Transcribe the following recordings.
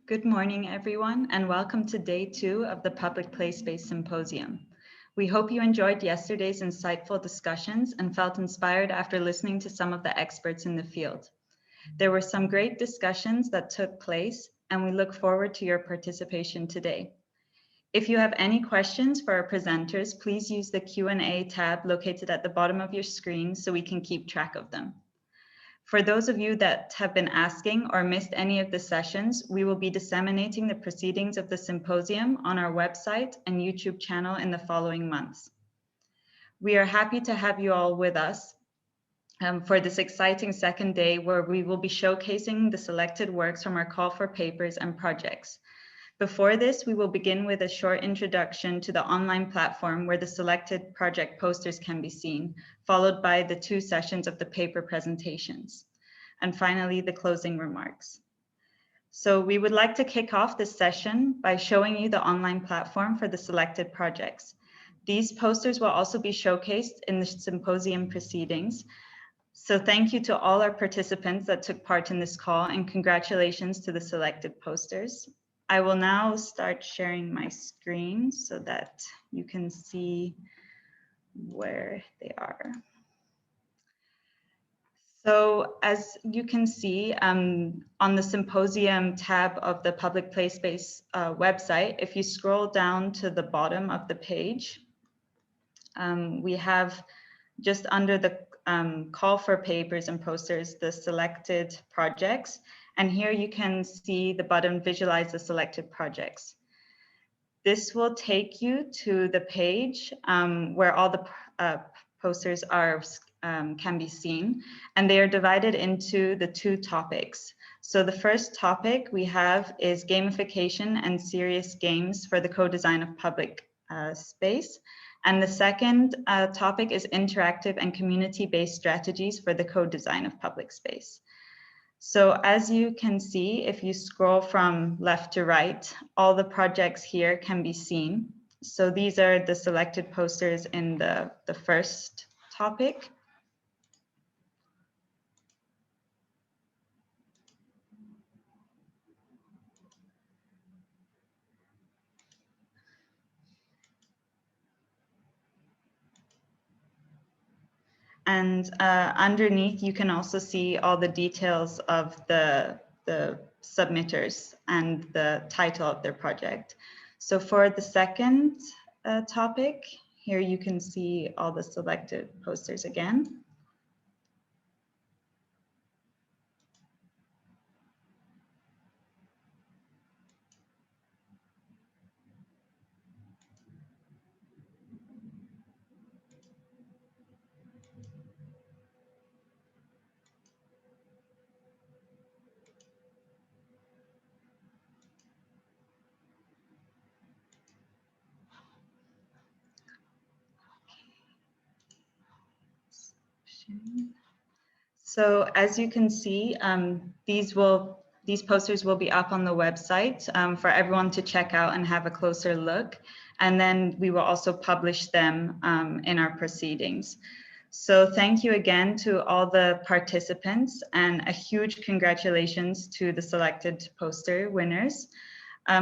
Good morning, everyone, and welcome to day 2 of the Public Play-Space Symposium. We hope you enjoyed yesterday's insightful discussions and felt inspired after listening to some of the experts in the field. There were some great discussions that took place, and we look forward to your participation today. If you have any questions for our presenters, please use the Q&A tab located at the bottom of your screen so we can keep track of them. For those of you that have been asking or missed any of the sessions, we will be disseminating the proceedings of the symposium on our website and YouTube channel in the following months. We are happy to have you all with us for this exciting second day where we will be showcasing the selected works from our call for papers and projects. Before this, we will begin with a short introduction to the online platform where the selected project posters can be seen, followed by the 2 sessions of the paper presentations, and finally the closing remarks. So we would like to kick off this session by showing you the online platform for the selected projects. These posters will also be showcased in the symposium proceedings. So thank you to all our participants that took part in this call, and congratulations to the selected posters. I will now start sharing my screen so that you can see where they are. So as you can see on the symposium tab of the Public Play Space website, if you scroll down to the bottom of the page, we have just under the call for papers and posters, the selected projects. And here you can see the button visualize the selected projects. This will take you to the page where all the posters are can be seen, and they are divided into the 2 topics. So the first topic we have is gamification and serious games for the co-design of public space. And the second topic is interactive and community-based strategies for the co-design of public space. So as you can see, if you scroll from left to right, all the projects here can be seen. So these are the selected posters in the first topic. And underneath, you can also see all the details of the submitters and the title of their project. So for the second topic, here you can see all the selected posters again. So as you can see, these posters will be up on the website for everyone to check out and have a closer look. And then we will also publish them in our proceedings. So thank you again to all the participants, and a huge congratulations to the selected poster winners.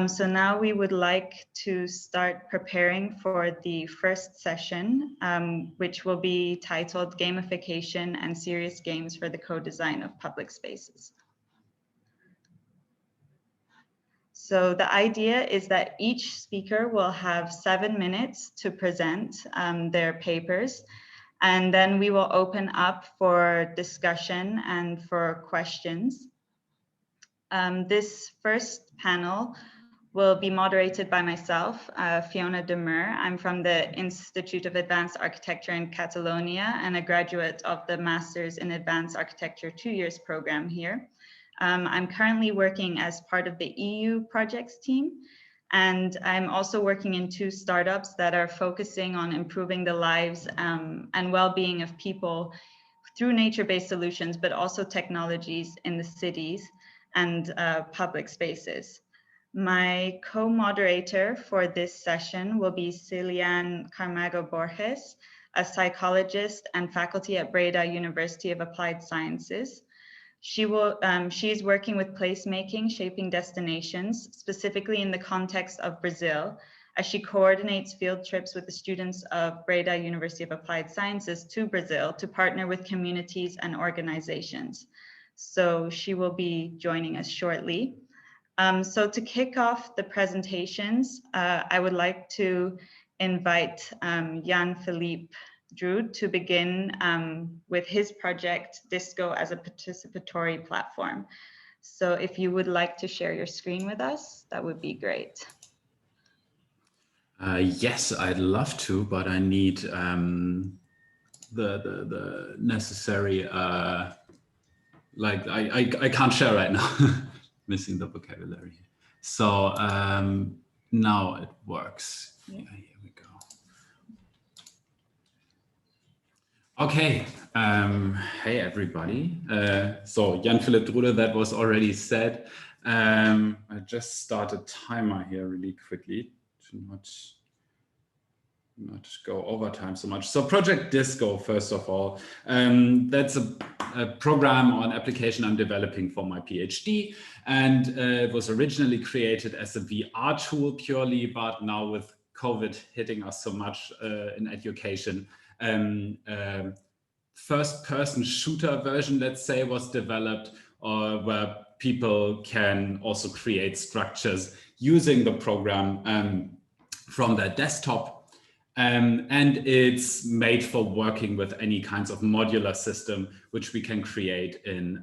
So now we would like to start preparing for the first session, which will be titled Gamification and Serious Games for the Co-Design of Public Spaces. So the idea is that each speaker will have 7 minutes to present their papers, and then we will open up for discussion and for questions. This first panel will be moderated by myself, Fiona Demur. I'm from the Institute of Advanced Architecture in Catalonia and a graduate of the Masters in Advanced Architecture 2 years program here. I'm currently working as part of the EU projects team, and I'm also working in 2 startups that are focusing on improving the lives and well-being of people through nature-based solutions, but also technologies in the cities and public spaces. My co-moderator for this session will be Celian Carmago Borges, a psychologist and faculty at Breda University of Applied Sciences. She is working with placemaking, shaping destinations, specifically in the context of Brazil, as she coordinates field trips with the students of Breda University of Applied Sciences to Brazil to partner with communities and organizations. So she will be joining us shortly. So to kick off the presentations, I would like to invite Jan-Philippe Drude to begin with his project, Disco as a Participatory Platform. So if you would like to share your screen with us, that would be great. Yes, I'd love to, but I need the necessary, like I can't share right now, missing the vocabulary. So now it works. Yeah, here we go. Okay, hey everybody. So Jan-Philippe Drude, that was already said. I just start a timer here really quickly to not go over time so much. So Project Disco, first of all, that's a program on application I'm developing for my PhD. And it was originally created as a VR tool purely, but now with COVID hitting us so much in education, first-person shooter version, let's say, was developed where people can also create structures using the program from their desktop. And it's made for working with any kinds of modular system, which we can create in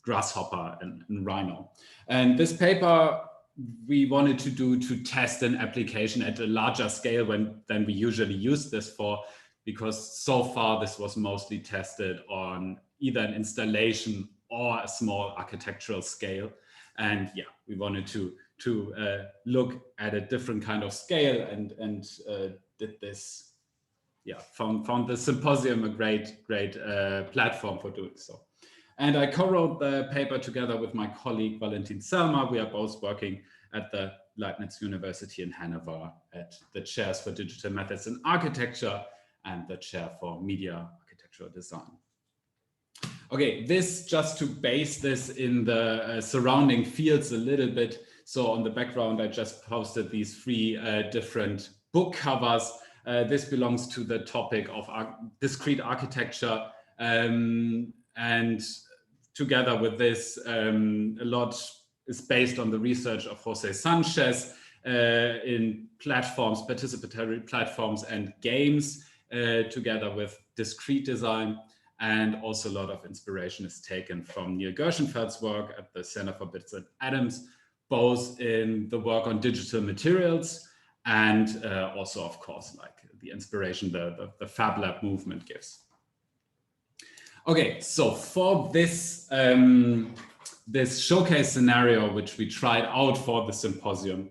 Grasshopper and Rhino. And this paper we wanted to do to test an application at a larger scale than we usually use this for, because so far this was mostly tested on either an installation or a small architectural scale. And yeah, we wanted to look at a different kind of scale and did this. Yeah, found the Symposium a great platform for doing so. And I co-wrote the paper together with my colleague Valentin Zellmer. We are both working at the Leibniz University in Hanover at the chairs for digital methods and architecture and the chair for media architectural design. Okay, this just to base this in the surrounding fields a little bit. So on the background, I just posted these 3 different book covers. This belongs to the topic of discrete architecture. And together with this, a lot is based on the research of Jose Sanchez in platforms, participatory platforms and games, together with discrete design. And also a lot of inspiration is taken from Neil Gershenfeld's work at the Center for Bits and Atoms, both in the work on digital materials and also, of course, like the inspiration the Fab Lab movement gives. Okay, so for this, this showcase scenario, which we tried out for the symposium,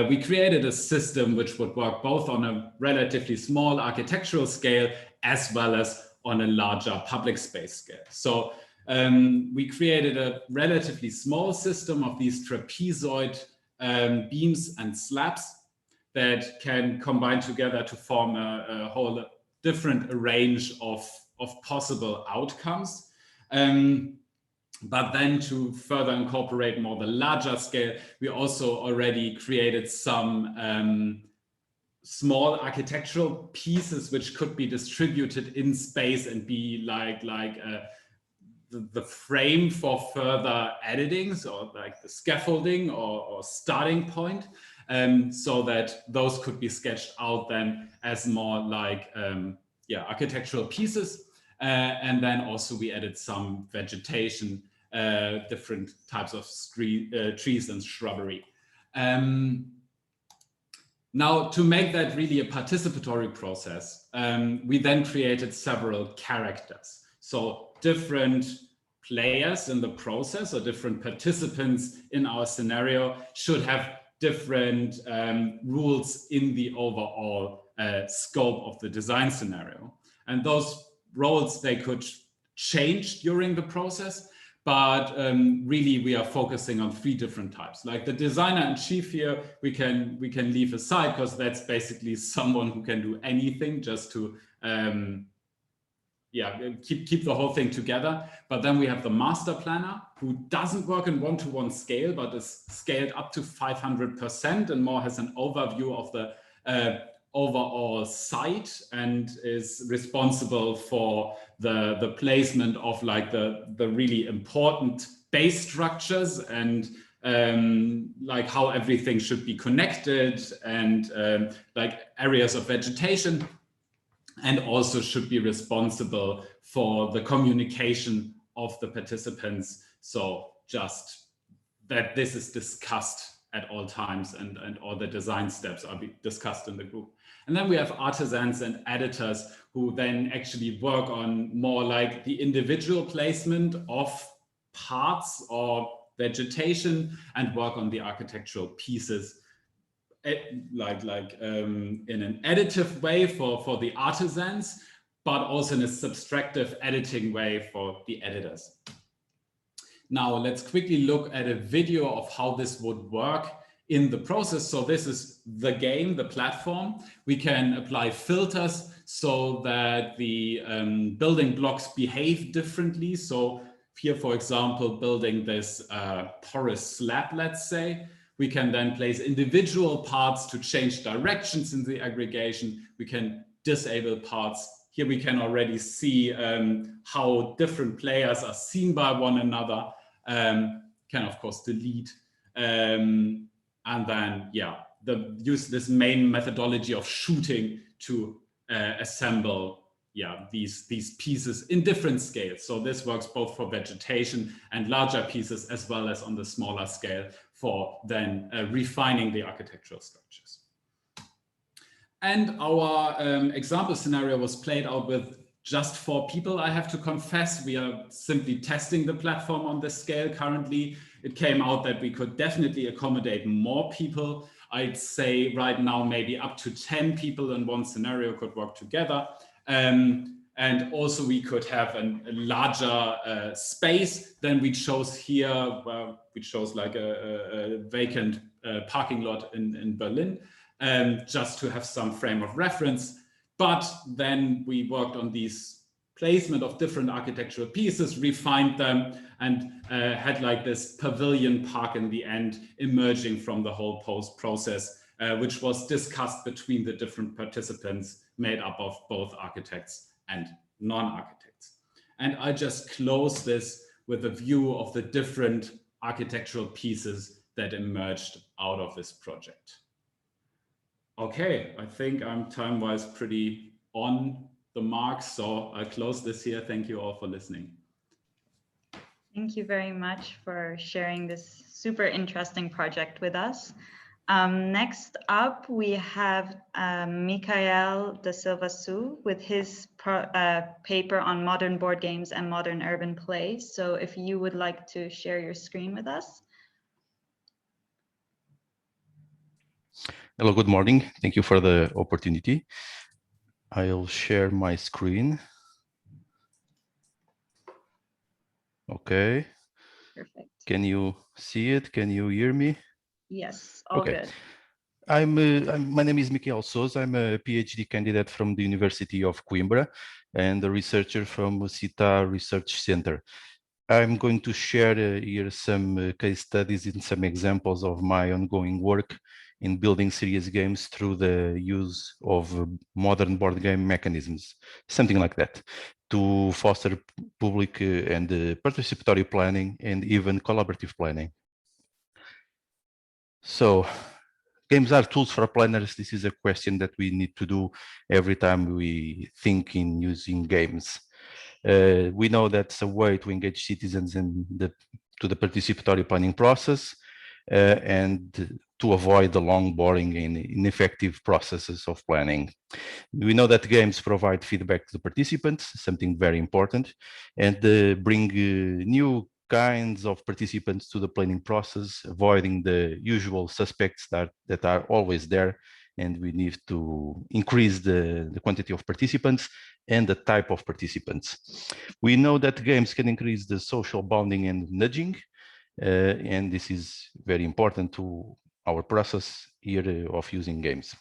we created a system which would work both on a relatively small architectural scale as well as on a larger public space scale. So we created a relatively small system of these trapezoid beams and slabs that can combine together to form a whole different range of possible outcomes. But then to further incorporate more the larger scale, we also already created some small architectural pieces which could be distributed in space and be like the frame for further editings, or like the scaffolding or starting point, so that those could be sketched out then as more like architectural pieces. And then also we added some vegetation, different types of trees and shrubbery. Now, to make that really a participatory process, we then created several characters. So different players in the process, or different participants in our scenario, should have different rules in the overall scope of the design scenario. And those roles, they could change during the process, but really we are focusing on 3 different types. Like the designer in chief here, we can leave aside, because that's basically someone who can do anything just to keep the whole thing together. But then we have the master planner, who doesn't work in one-to-one scale, but is scaled up to 500% and more has an overview of the overall site and is responsible for the placement of like the really important base structures and like how everything should be connected and like areas of vegetation, and also should be responsible for the communication of the participants. So just that this is discussed at all times and all the design steps are discussed in the group. And then we have artisans and editors who then actually work on more like the individual placement of parts or vegetation and work on the architectural pieces in an additive way for the artisans, but also in a subtractive editing way for the editors. Now let's quickly look at a video of how this would work in the process. So this is the game, the platform. We can apply filters so that the building blocks behave differently. So here, for example, building this porous slab, let's say, we can then place individual parts to change directions in the aggregation. We can disable parts. Here we can already see how different players are seen by one another. Can of course delete. And then, use this main methodology of shooting to assemble these pieces in different scales. So this works both for vegetation and larger pieces, as well as on the smaller scale for then refining the architectural structures. And our example scenario was played out with just 4 people, I have to confess. We are simply testing the platform on this scale currently. It came out that we could definitely accommodate more people. I'd say right now, maybe up to 10 people in one scenario could work together. And also we could have a larger space than we chose here, where we chose like a vacant parking lot in Berlin, just to have some frame of reference. But then we worked on these placement of different architectural pieces, refined them, and had like this pavilion park in the end emerging from the whole process, which was discussed between the different participants made up of both architects and non-architects. And I just close this with a view of the different architectural pieces that emerged out of this project. Okay, I think I'm time-wise pretty on the mark, so I'll close this here. Thank you all for listening. Thank you very much for sharing this super interesting project with us. Next up, we have Michael da Silva Su with his paper on modern board games and modern urban play. So if you would like to share your screen with us. Hello, good morning. Thank you for the opportunity. I'll share my screen. Okay. Perfect. Can you see it? Can you hear me? Yes, all okay. Good. My name is Michael Sousa. I'm a PhD candidate from the University of Coimbra and a researcher from CITA Research Center. I'm going to share here some case studies and some examples of my ongoing work in building serious games through the use of modern board game mechanisms, something like that, to foster public and participatory planning and even collaborative planning. So, games are tools for planners. This is a question that we need to do every time we think in using games. We know that's a way to engage citizens in the participatory planning process and to avoid the long, boring and ineffective processes of planning. We know that games provide feedback to the participants, something very important, and bring new kinds of participants to the planning process, avoiding the usual suspects that are always there. And we need to increase the quantity of participants and the type of participants. We know that games can increase the social bonding and nudging, and this is very important to our process here of using games.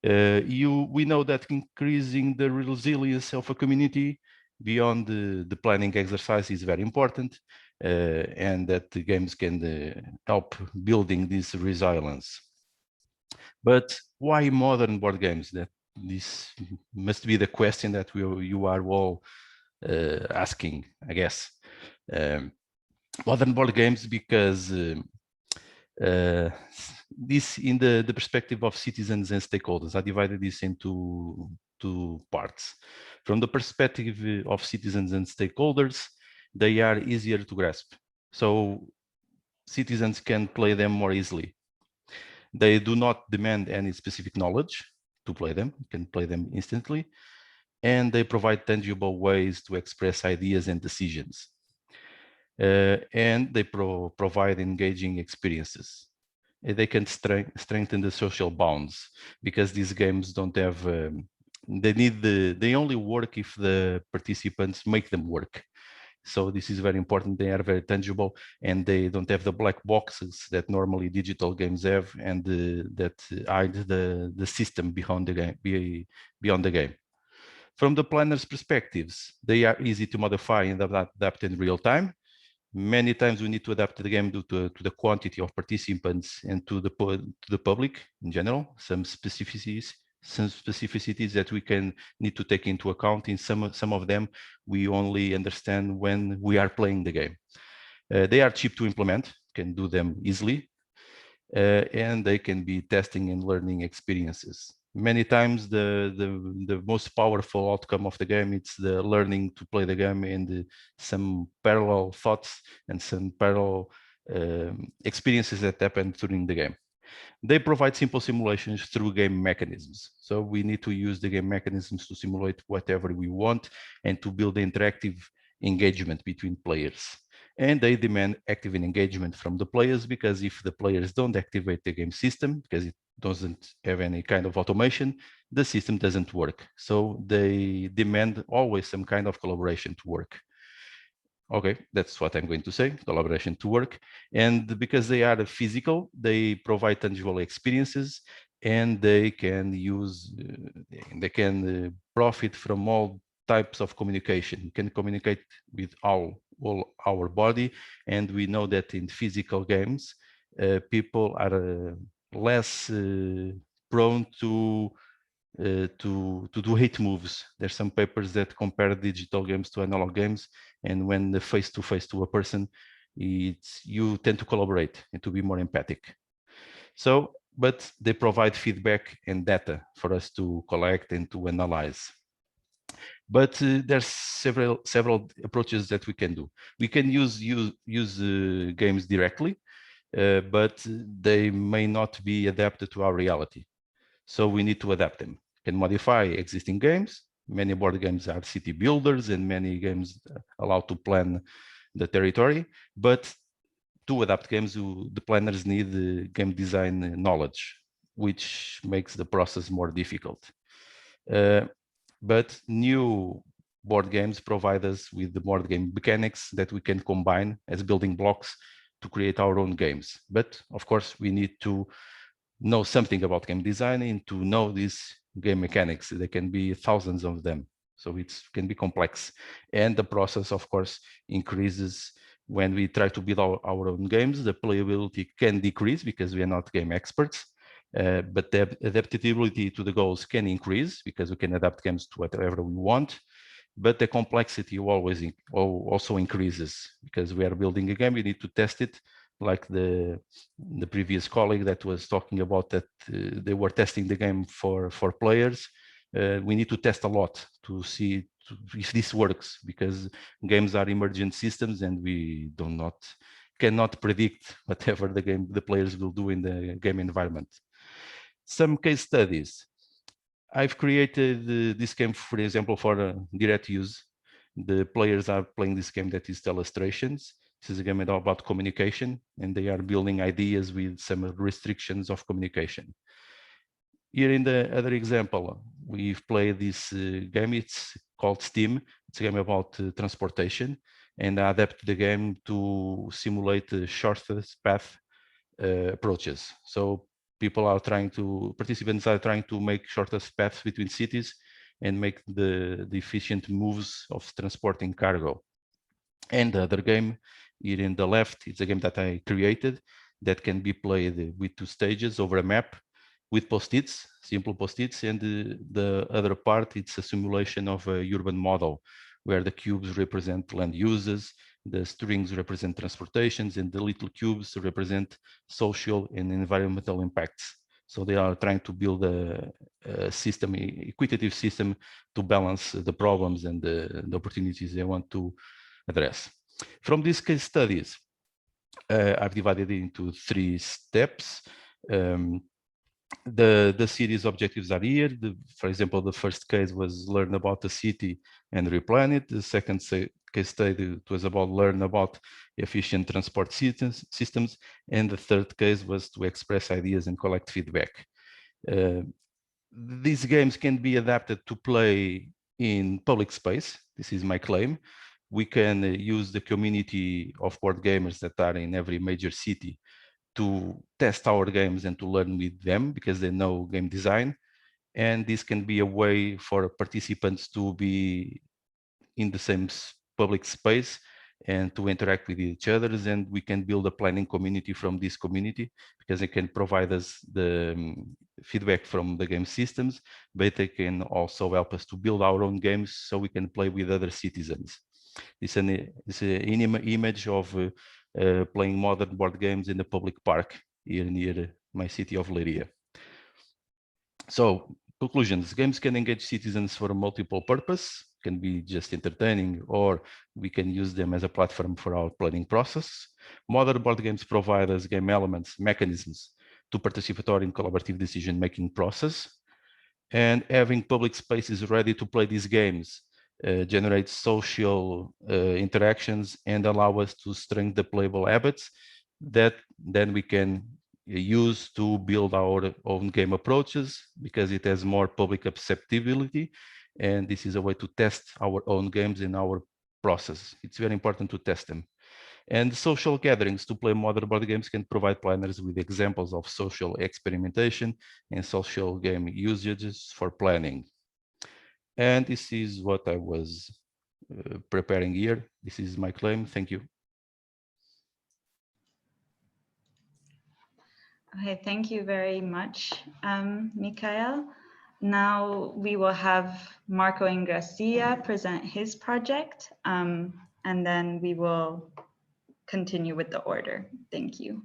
We know that increasing the resilience of a community beyond the planning exercise is very important, and that the games can help building this resilience. But why modern board games? This must be the question that you are all asking, I guess. Modern board games because this, in the perspective of citizens and stakeholders, I divided this into two parts. From the perspective of citizens and stakeholders, they are easier to grasp. So citizens can play them more easily. They do not demand any specific knowledge to play them, you can play them instantly, and they provide tangible ways to express ideas and decisions. And they provide engaging experiences. They can strengthen the social bonds because these games don't have, they only work if the participants make them work. So this is very important. They are very tangible and they don't have the black boxes that normally digital games have and that hide the system behind the game, beyond the game. From the planner's perspectives, they are easy to modify and adapt in real time. Many times we need to adapt the game due to the quantity of participants and to the public in general. Some specificities that we can need to take into account. In some of them, we only understand when we are playing the game. They are cheap to implement, can do them easily, and they can be testing and learning experiences. Many times the most powerful outcome of the game, it's the learning to play the game and some parallel thoughts and some parallel experiences that happen during the game. They provide simple simulations through game mechanisms. So we need to use the game mechanisms to simulate whatever we want and to build interactive engagement between players. And they demand active engagement from the players, because if the players don't activate the game system, because it doesn't have any kind of automation, the system doesn't work. So they demand always some kind of collaboration to work. Okay, that's what I'm going to say, collaboration to work. And because they are physical, they provide tangible experiences, and they can use, profit from all types of communication. You can communicate with all our body, and we know that in physical games, people are less prone to do hate moves. There's some papers that compare digital games to analog games, and when the face-to-face to a person, you tend to collaborate and to be more empathic. So, but they provide feedback and data for us to collect and to analyze. But there's several approaches that we can do. We can use games directly, but they may not be adapted to our reality. So we need to adapt them. Can modify existing games. Many board games are city builders, and many games allow to plan the territory. But to adapt games, the planners need game design knowledge, which makes the process more difficult. But new board games provide us with the board game mechanics that we can combine as building blocks to create our own games. But of course, we need to know something about game design and to know these game mechanics. There can be thousands of them, so it can be complex. And the process, of course, increases when we try to build our own games. The playability can decrease because we are not game experts. But the adaptability to the goals can increase because we can adapt games to whatever we want. But the complexity always also increases because we are building a game. We need to test it, like the previous colleague that was talking about that they were testing the game for players. We need to test a lot to see if this works, because games are emergent systems and we cannot predict whatever the players will do in the game environment. Some case studies. I've created this game, for example, for direct use. The players are playing this game that is Telestrations. This is a game about communication, and they are building ideas with some restrictions of communication. Here in the other example, we've played this game. It's called Steam. It's a game about transportation, and I adapted the game to simulate the shortest path approaches. So participants are trying to make shortest paths between cities, and make the efficient moves of transporting cargo. And the other game here in the left, it's a game that I created that can be played with 2 stages over a map with post-its, simple post-its, and the other part, it's a simulation of a urban model where the cubes represent land uses, the strings represent transportations, and the little cubes represent social and environmental impacts. So they are trying to build a system, equitative system, to balance the problems and the opportunities they want to address. From these case studies, I've divided it into 3 steps. The series objectives are here. For example, the first case was learn about the city and replan it. The second case study was about learn about efficient transport systems. And the third case was to express ideas and collect feedback. These games can be adapted to play in public space. This is my claim. We can use the community of board gamers that are in every major city to test our games and to learn with them because they know game design. And this can be a way for participants to be in the same public space and to interact with each other. And we can build a planning community from this community because they can provide us the feedback from the game systems, but they can also help us to build our own games so we can play with other citizens. It's an image of playing modern board games in the public park here near my city of Leiria. So, conclusions. Games can engage citizens for a multiple purpose, can be just entertaining, or we can use them as a platform for our planning process. Modern board games provide us game elements, mechanisms to participatory and collaborative decision-making process. And having public spaces ready to play these games generates social interactions and allow us to strengthen the playable habits that then we can use to build our own game approaches because it has more public acceptability. And this is a way to test our own games in our process. It's very important to test them. And social gatherings to play modern board games can provide planners with examples of social experimentation and social game usages for planning. And this is what I was preparing here. This is my claim. Thank you. Okay, thank you very much, Mikhail. Now we will have Marco Ingrassia present his project, and then we will continue with the order. Thank you.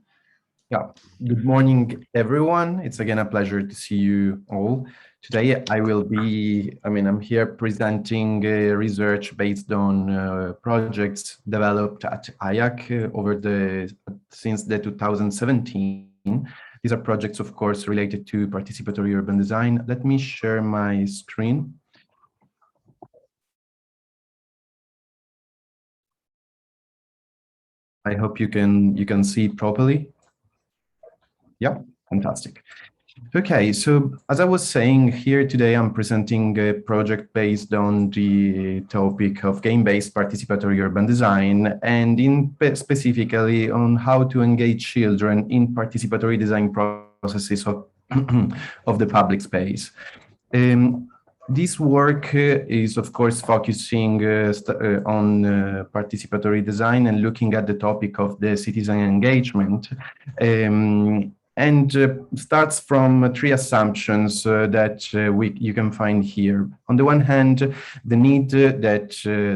Yeah, good morning, everyone. It's again a pleasure to see you all. Today I'm here presenting research based on projects developed at IAC since 2017. These are projects, of course, related to participatory urban design. Let me share my screen. I hope you can see properly. Yeah, fantastic. Okay, so as I was saying here today, I'm presenting a project based on the topic of game-based participatory urban design, and specifically on how to engage children in participatory design processes of, of the public space. This work is, of course, focusing on participatory design and looking at the topic of the citizen engagement. And starts from 3 assumptions that you can find here. On the one hand, the need that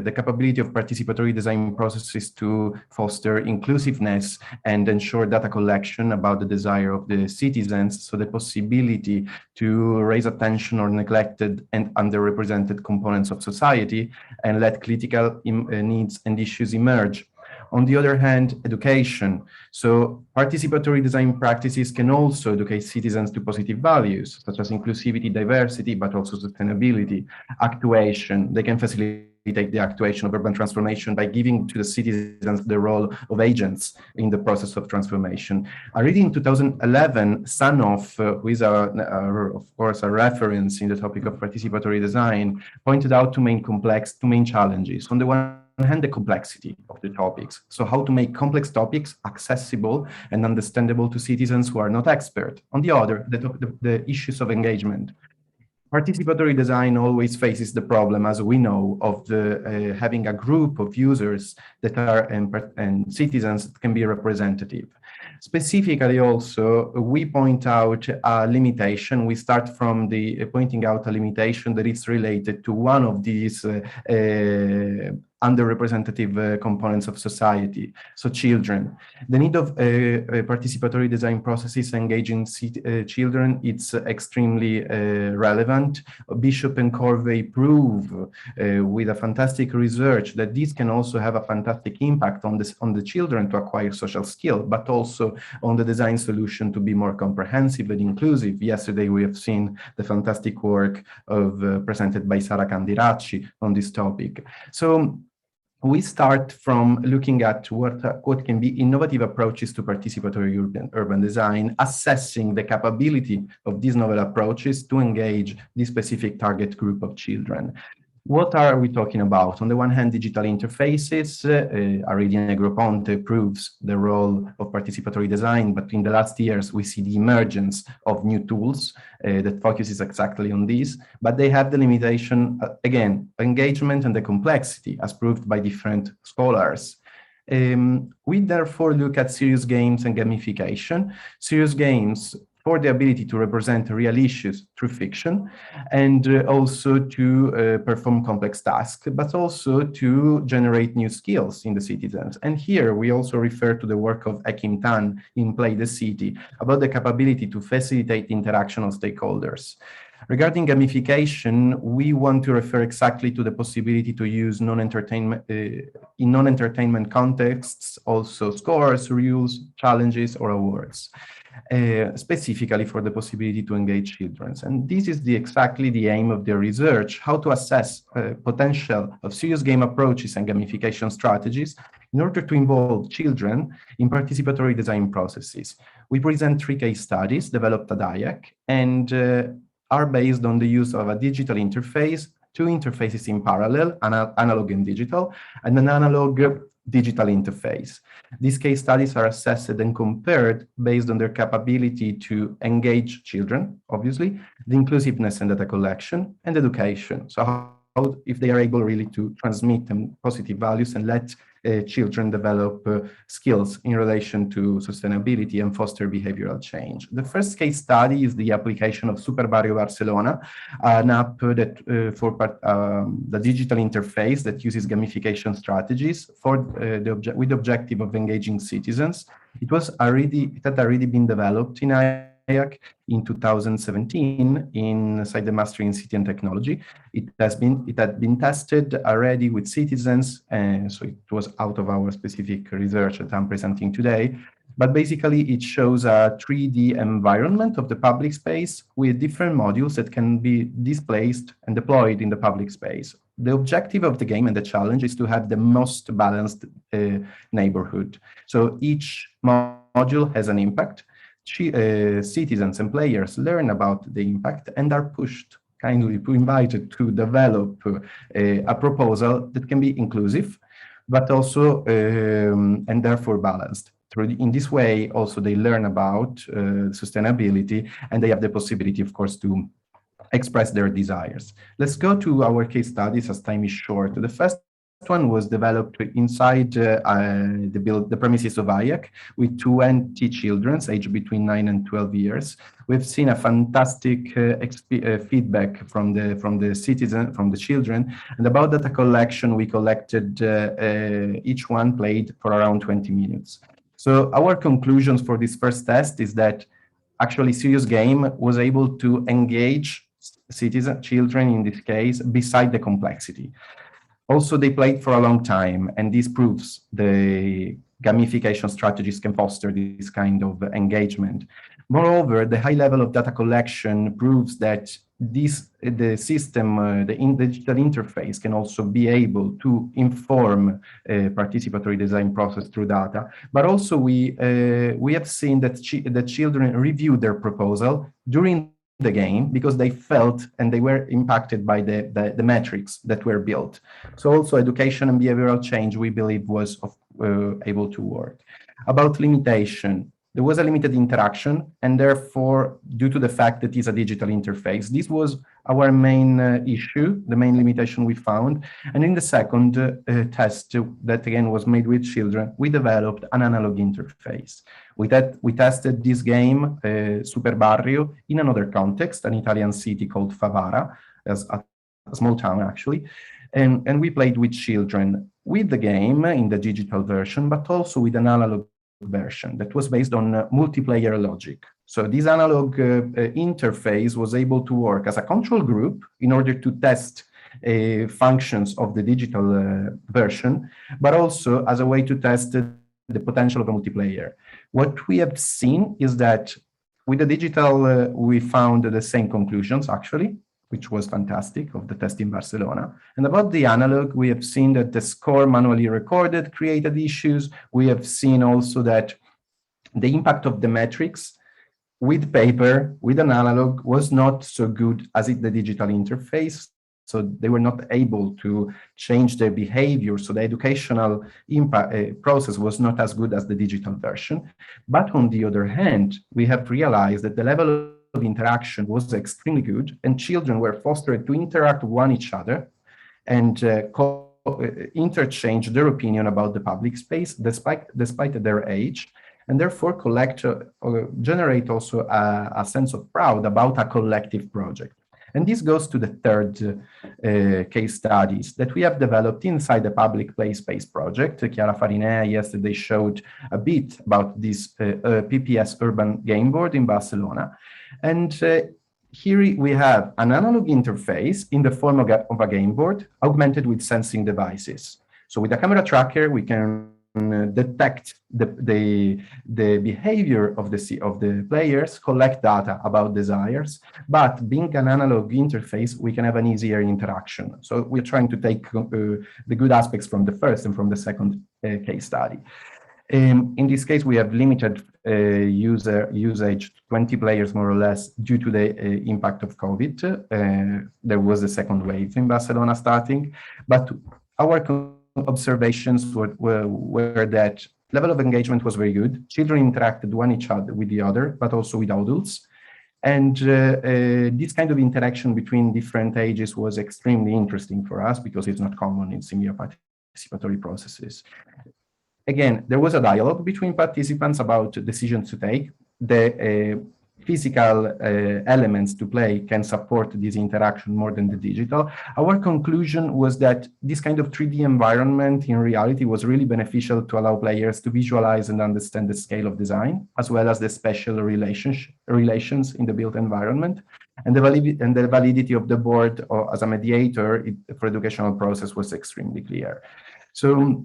the capability of participatory design processes to foster inclusiveness and ensure data collection about the desire of the citizens, so the possibility to raise attention on neglected and underrepresented components of society and let critical needs and issues emerge. On the other hand, education. So participatory design practices can also educate citizens to positive values, such as inclusivity, diversity, but also sustainability, actuation. They can facilitate the actuation of urban transformation by giving to the citizens the role of agents in the process of transformation. Already in 2011, Sanoff, who is of course a reference in the topic of participatory design, pointed out two main challenges. On the one hand, the complexity of the topics. So how to make complex topics accessible and understandable to citizens who are not expert. On the other, the issues of engagement. Participatory design always faces the problem, as we know, of the having a group of users that are and citizens that can be representative. Specifically, also, we point out a limitation. We start from the pointing out a limitation that is related to one of these underrepresentative components of society, so children. The need of participatory design processes engaging children, it's extremely relevant. Bishop and Corvey prove with a fantastic research that this can also have a fantastic impact on the children to acquire social skill, but also on the design solution to be more comprehensive and inclusive. Yesterday, we have seen the fantastic work of presented by Sara Candiracci on this topic. So we start from looking at what can be innovative approaches to participatory urban design, assessing the capability of these novel approaches to engage this specific target group of children. What are we talking about? On the one hand, digital interfaces. Arévalo and Negroponte proves the role of participatory design, but in the last years, we see the emergence of new tools that focuses exactly on this, but they have the limitation, again, engagement and the complexity, as proved by different scholars. We therefore look at serious games and gamification. Serious games for the ability to represent real issues through fiction, and also to perform complex tasks, but also to generate new skills in the citizens. And here we also refer to the work of Ekim Tan in Play the City about the capability to facilitate interaction of stakeholders. Regarding gamification, we want to refer exactly to the possibility to use in non-entertainment contexts, also scores, rules, challenges, or awards. Specifically for the possibility to engage children. And this is exactly the aim of the research, how to assess potential of serious game approaches and gamification strategies in order to involve children in participatory design processes. We present 3 case studies developed at IAC and are based on the use of a digital interface, 2 interfaces in parallel, analog and digital, and an analog digital interface. These case studies are assessed and compared based on their capability to engage children, obviously, the inclusiveness and data collection, and education. So how, if they are able really to transmit them positive values and let children develop skills in relation to sustainability and foster behavioral change. The first case study is the application of Super Barrio Barcelona, an app that for the digital interface that uses gamification strategies for with the objective of engaging citizens. It had already been developed in IAC in 2017 inside the Master in City and Technology. It had been tested already with citizens, and so it was out of our specific research that I'm presenting today. But basically, it shows a 3D environment of the public space with different modules that can be displaced and deployed in the public space. The objective of the game and the challenge is to have the most balanced neighborhood. So each module has an impact. Citizens and players learn about the impact and are kindly invited to develop a proposal that can be inclusive, but also and therefore balanced. In this way, also they learn about sustainability, and they have the possibility, of course, to express their desires. Let's go to our case studies as time is short. The first one was developed inside the premises of IAC with 20 children aged between 9 and 12 years. We've seen a fantastic feedback from the children, and about data collection, we collected each one played for around 20 minutes. So our conclusions for this first test is that actually Serious Game was able to engage children in this case beside the complexity. Also, they played for a long time, and this proves the gamification strategies can foster this kind of engagement. Moreover, the high level of data collection proves that the system, the digital interface can also be able to inform a participatory design process through data. But also we have seen that the children reviewed their proposal during the game because they felt and they were impacted by the metrics that were built. So also education and behavioral change, we believe, was able to work. About limitation, there was a limited interaction, and therefore, due to the fact that it's a digital interface, this was our main issue, the main limitation we found. And in the second test that again was made with children, we developed an analog interface. We tested this game, Super Barrio, in another context, an Italian city called Favara, as a small town actually. And we played with children with the game in the digital version, but also with an analog version that was based on multiplayer logic. So this analog interface was able to work as a control group in order to test functions of the digital version, but also as a way to test the potential of a multiplayer. What we have seen is that with the digital, we found the same conclusions actually, which was fantastic, of the test in Barcelona. And about the analog, we have seen that the score manually recorded created issues. We have seen also that the impact of the metrics with paper, with an analog, was not so good as the digital interface. So they were not able to change their behavior. So the educational impact, process was not as good as the digital version. But on the other hand, we have realized that the level of interaction was extremely good, and children were fostered to interact with one each other and interchange their opinion about the public space despite their age, and therefore generate also a sense of pride about a collective project. And this goes to the third case studies that we have developed inside the public play space project. Chiara Farinea yesterday showed a bit about this PPS Urban Game Board in Barcelona. And here we have an analog interface in the form of a game board augmented with sensing devices. So with a camera tracker, we can detect the behavior of the players, collect data about desires, but being an analog interface, we can have an easier interaction. So we're trying to take the good aspects from the first and from the second case study. In this case, we have limited usage, 20 players more or less, due to the impact of COVID. There was a second wave in Barcelona starting, but our observations were that level of engagement was very good. Children interacted each other with the other, but also with adults. And this kind of interaction between different ages was extremely interesting for us because it's not common in similar participatory processes. Again, there was a dialogue between participants about decisions to take. The physical elements to play can support this interaction more than the digital. Our conclusion was that this kind of 3D environment in reality was really beneficial to allow players to visualize and understand the scale of design, as well as the special relations in the built environment. And the validity of the board as a mediator for educational process was extremely clear. So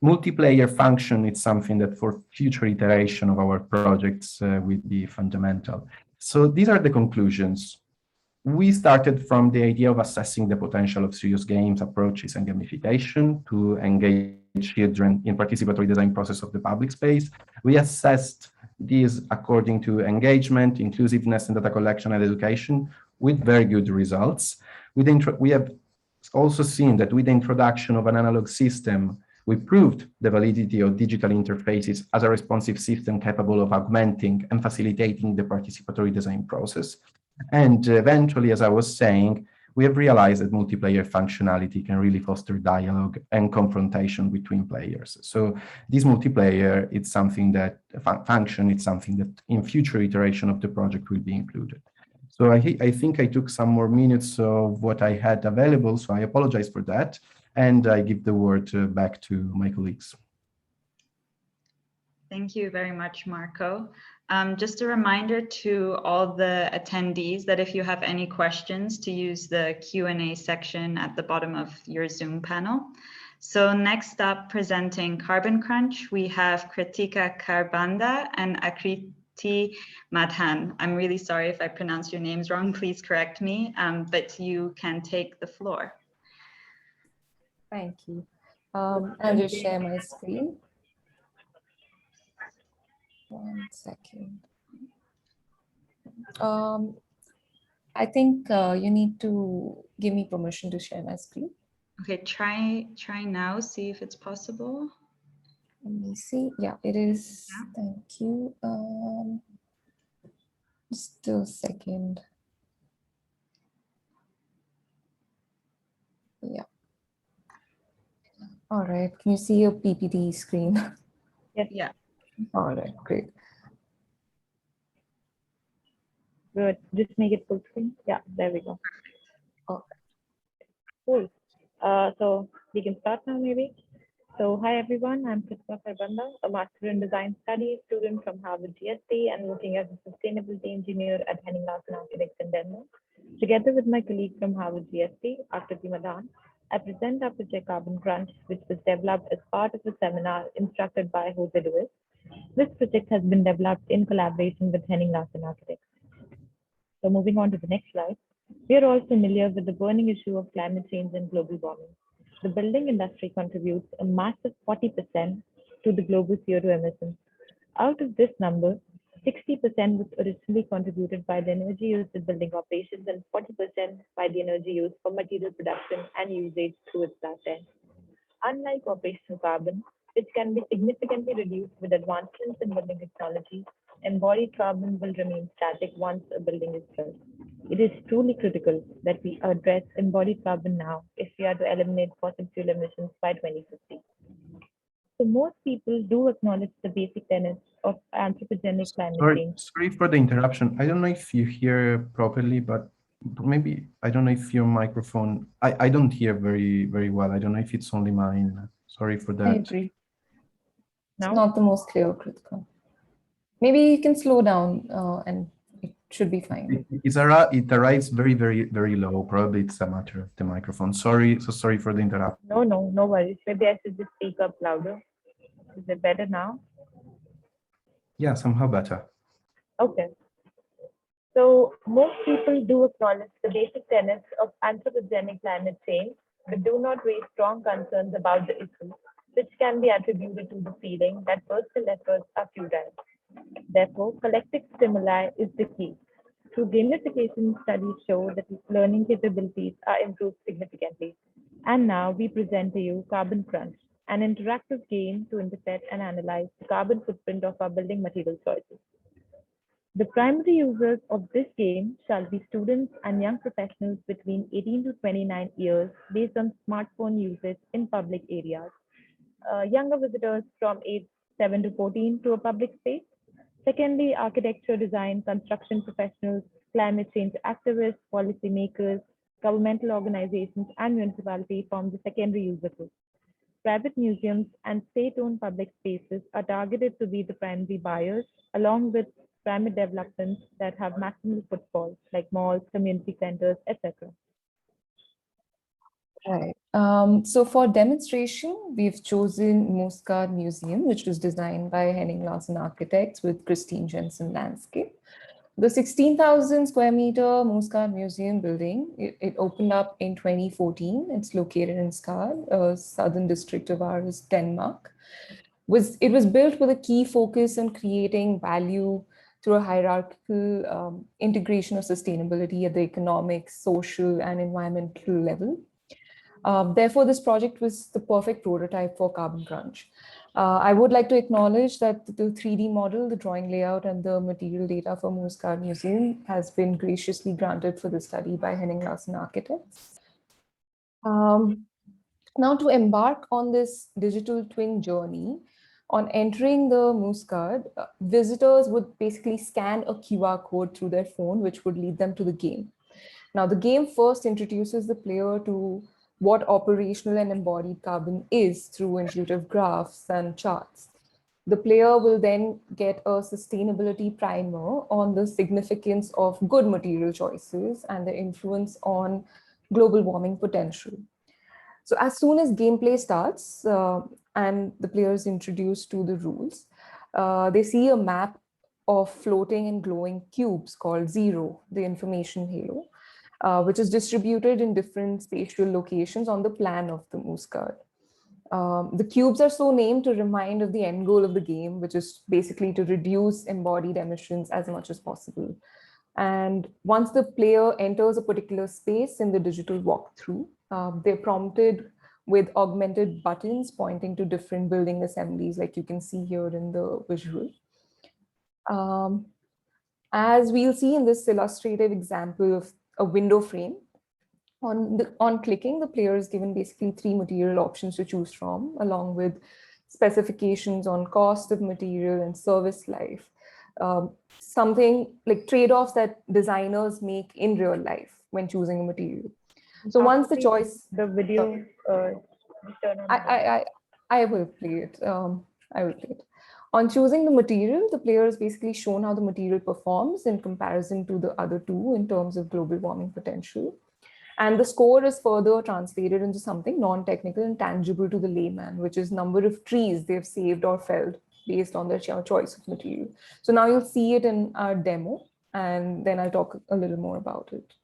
multiplayer function is something that for future iteration of our projects will be fundamental. So these are the conclusions. We started from the idea of assessing the potential of serious games, approaches, and gamification to engage children in participatory design process of the public space. We assessed these according to engagement, inclusiveness, and data collection and education with very good results. We have also seen that with the introduction of an analog system, we proved the validity of digital interfaces as a responsive system capable of augmenting and facilitating the participatory design process. And eventually, as I was saying, we have realized that multiplayer functionality can really foster dialogue and confrontation between players. So this multiplayer, it's something that function, it's something that in future iteration of the project will be included. So I think I took some more minutes of what I had available, so I apologize for that. And I give the word back to my colleagues. Thank you very much, Marco. Just a reminder to all the attendees that if you have any questions, to use the Q&A section at the bottom of your Zoom panel. So next up, presenting CarbonCrunch, we have Kritika Kharbanda and Akriti Madhan. I'm really sorry if I pronounce your names wrong, please correct me, but you can take the floor. Thank you. I'll just share my screen. 1 second. I think you need to give me permission to share my screen. Okay, try now, see if it's possible. Let me see. Yeah, it is. Yeah. Thank you. Just a second. Yeah. All right. Can you see your PPT screen? Yes. Yeah. All right, great. Good. Just make it full screen. Yeah, there we go. Okay. Cool. So we can start now, maybe. So hi everyone, I'm Kharbanda, a Master in Design Studies student from Harvard GST and working as a sustainability engineer at Henning Larsen Architects in Denmark. Together with my colleague from Harvard GST, Madhan, I present our project CarbonCrunch, which was developed as part of a seminar instructed by Augello. This project has been developed in collaboration with Henning Larsen Architects. So moving on to the next slide, we are all familiar with the burning issue of climate change and global warming. The building industry contributes a massive 40% to the global CO2 emissions. Out of this number, 60% was originally contributed by the energy used in building operations and 40% by the energy used for material production and usage through its lifetime. Unlike operational carbon, which can be significantly reduced with advancements in building technology, embodied carbon will remain static once a building is built. It is truly critical that we address embodied carbon now if we are to eliminate fossil fuel emissions by 2050. So most people do acknowledge the basic tenets of anthropogenic climate change. Sorry for the interruption. I don't know if you hear properly, but maybe, I don't know if your microphone, I don't hear very well. I don't know if it's only mine. Sorry for that. I agree. No? It's not the most clear, Kritika. Maybe you can slow down and it should be fine. It arrives very low. Probably it's a matter of the microphone. Sorry for the interruption. No worries. Maybe I should just speak up louder. Is it better now? Yeah, somehow better. Okay. So most people do acknowledge the basic tenets of anthropogenic climate change, but do not raise strong concerns about the issue, which can be attributed to the feeling that personal efforts are futile. Therefore, collective stimuli is the key. Through gamification, studies show that learning capabilities are improved significantly. And now we present to you CarbonCrunch, an interactive game to interpret and analyze the carbon footprint of our building material choices. The primary users of this game shall be students and young professionals between 18 to 29 years based on smartphone usage in public areas. Younger visitors from age 7 to 14 to a public space. Secondly, architecture, design, construction professionals, climate change activists, policymakers, governmental organizations, and municipality form the secondary user group. Private museums and state-owned public spaces are targeted to be the primary buyers, along with primary developments that have maximal footfall, like malls, community centers, etc. Right. So for demonstration, we've chosen Muscard Museum, which was designed by Henning Larsen Architects with Christine Jensen Landscape. The 16,000 square meter Muscard Museum building, it opened up in 2014. It's located in Skard, a southern district of ours, Denmark. It was built with a key focus on creating value through a hierarchical integration of sustainability at the economic, social, and environmental level. Therefore, this project was the perfect prototype for CarbonCrunch. I would like to acknowledge that the 3D model, the drawing layout, and the material data for Muscard Museum has been graciously granted for the study by Henning Larsen Architects. Now, to embark on this digital twin journey, on entering the Muscard, visitors would basically scan a QR code through their phone, which would lead them to the game. Now, the game first introduces the player to what operational and embodied carbon is through intuitive graphs and charts. The player will then get a sustainability primer on the significance of good material choices and the influence on global warming potential. So as soon as gameplay starts and the player is introduced to the rules, they see a map of floating and glowing cubes called Zero, the information halo, which is distributed in different spatial locations on the plan of the Muscard. The cubes are so named to remind of the end goal of the game, which is basically to reduce embodied emissions as much as possible. And once the player enters a particular space in the digital walkthrough, they're prompted with augmented buttons pointing to different building assemblies, like you can see here in the visual. As we'll see in this illustrative example of a window frame, On clicking, the player is given basically 3 material options to choose from, along with specifications on cost of material and service life. Something like trade-offs that designers make in real life when choosing a material. So once the choice, the video, turn on. I will play it. I will play it. On choosing the material, the player is basically shown how the material performs in comparison to the other two in terms of global warming potential. And the score is further translated into something non-technical and tangible to the layman, which is number of trees they've saved or felled based on their choice of material. So now you'll see it in our demo, and then I'll talk a little more about it.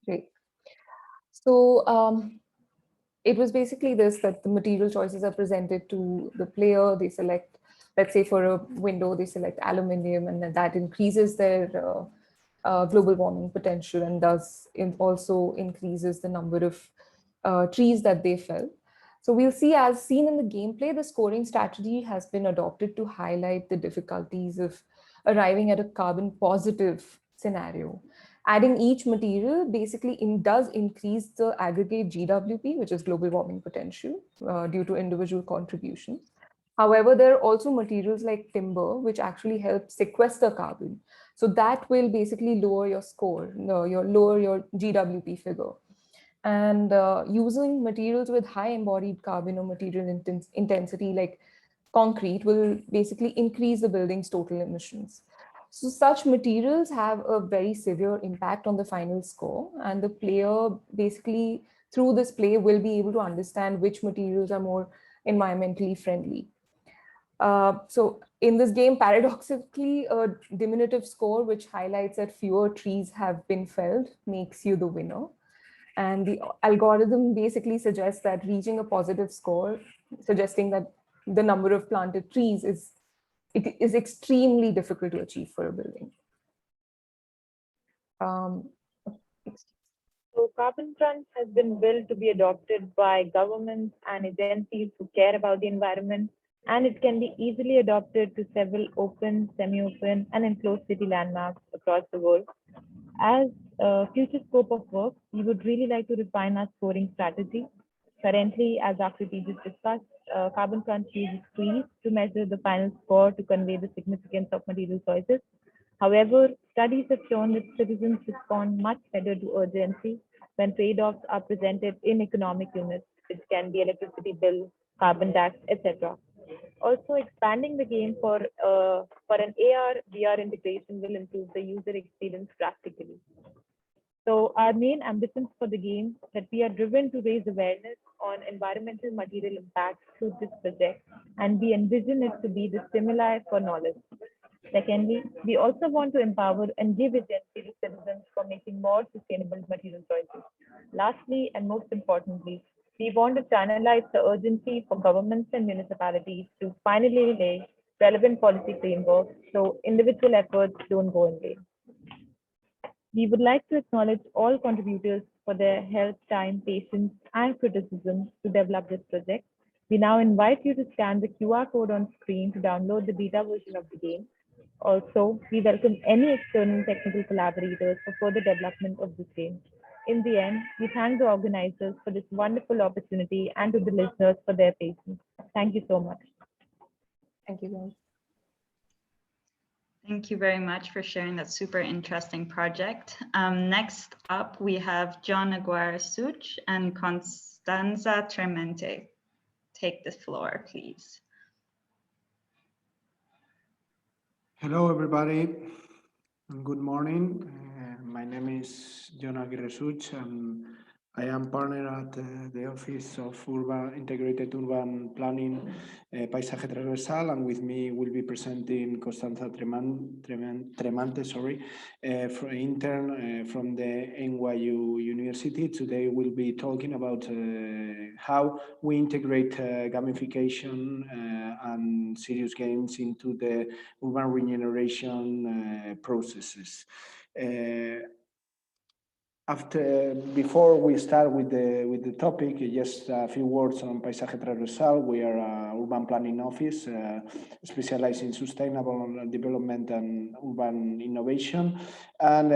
Great. So it was basically this, that the material choices are presented to the player. They select, let's say for a window, they select aluminium, and then that increases their global warming potential, and thus also increases the number of trees that they fell. So we'll see, as seen in the gameplay, the scoring strategy has been adopted to highlight the difficulties of arriving at a carbon positive scenario. Adding each material basically does increase the aggregate GWP, which is global warming potential, due to individual contributions. However, there are also materials like timber, which actually help sequester carbon. So that will basically lower your score, lower your GWP figure. And using materials with high embodied carbon or material intensity like concrete will basically increase the building's total emissions. So such materials have a very severe impact on the final score, and the player basically through this play will be able to understand which materials are more environmentally friendly. So in this game, paradoxically, a diminutive score which highlights that fewer trees have been felled makes you the winner. And the algorithm basically suggests that reaching a positive score, suggesting that the number of planted trees is extremely difficult to achieve for a building. So CarbonCrunch has been built to be adopted by governments and agencies who care about the environment, and it can be easily adopted to several open, semi-open, and enclosed city landmarks across the world. As a future scope of work, we would really like to refine our scoring strategy. Currently, as Akriti just discussed, CarbonCrunch uses trees to measure the final score to convey the significance of material choices. However, studies have shown that citizens respond much better to urgency when trade-offs are presented in economic units, which can be electricity bill, carbon tax, etc. Also, expanding the game for an AR/VR integration will improve the user experience drastically. So our main ambitions for the game that we are driven to raise awareness on environmental material impact through this project, and we envision it to be the stimuli for knowledge. Secondly, we also want to empower and give agency to citizens for making more sustainable material choices. Lastly, and most importantly, we want to channelize the urgency for governments and municipalities to finally lay relevant policy frameworks so individual efforts don't go in vain. We would like to acknowledge all contributors for their help, time, patience, and criticism to develop this project. We now invite you to scan the QR code on screen to download the beta version of the game. Also, we welcome any external technical collaborators for further development of this game. In the end, we thank the organizers for this wonderful opportunity and to the listeners for their patience. Thank you so much. Thank you, guys. Thank you very much for sharing that super interesting project. Next up, we have John Aguirre and Constanza Tremante. Take the floor, please. Hello, everybody, and good morning. My name is John Aguirre and I am partner at the Office of Integrated Urban Planning, Paisaje Transversal, and with me will be presenting Constanza Tremante, intern from the NYU University. Today we'll be talking about how we integrate gamification and serious games into the urban regeneration processes. Before we start with the topic, just a few words on Paisaje Transversal. We are an urban planning office specialized in sustainable development and urban innovation. And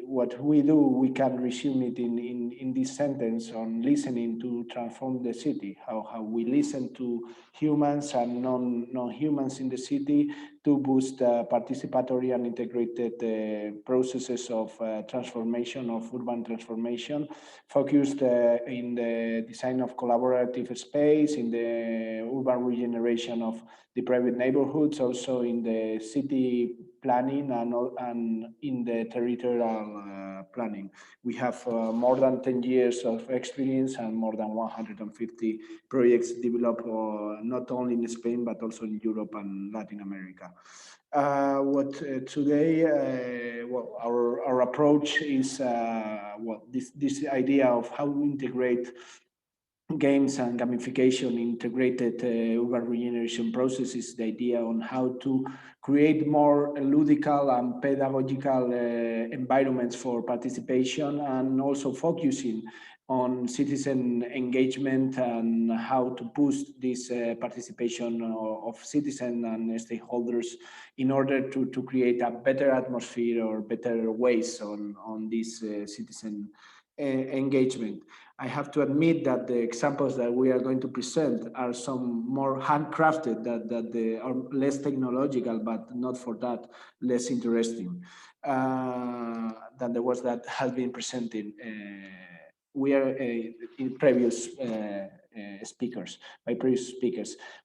what we do, we can resume it in this sentence on listening to transform the city. How we listen to humans and non-humans in the city to boost participatory and integrated processes of transformation, of urban transformation, focused in the design of collaborative space, in the urban regeneration of the private neighborhoods, also in the city planning and in the territorial planning. We have more than 10 years of experience and more than 150 projects developed not only in Spain, but also in Europe and Latin America. Today, our approach is this idea of how we integrate games and gamification integrated urban regeneration processes, the idea on how to create more ludical and pedagogical environments for participation, and also focusing on citizen engagement and how to boost this participation of citizens and stakeholders in order to create a better atmosphere or better ways on this citizen engagement. I have to admit that the examples that we are going to present are some more handcrafted, that they are less technological, but not for that less interesting than the ones that have been presented. We are in previous speakers.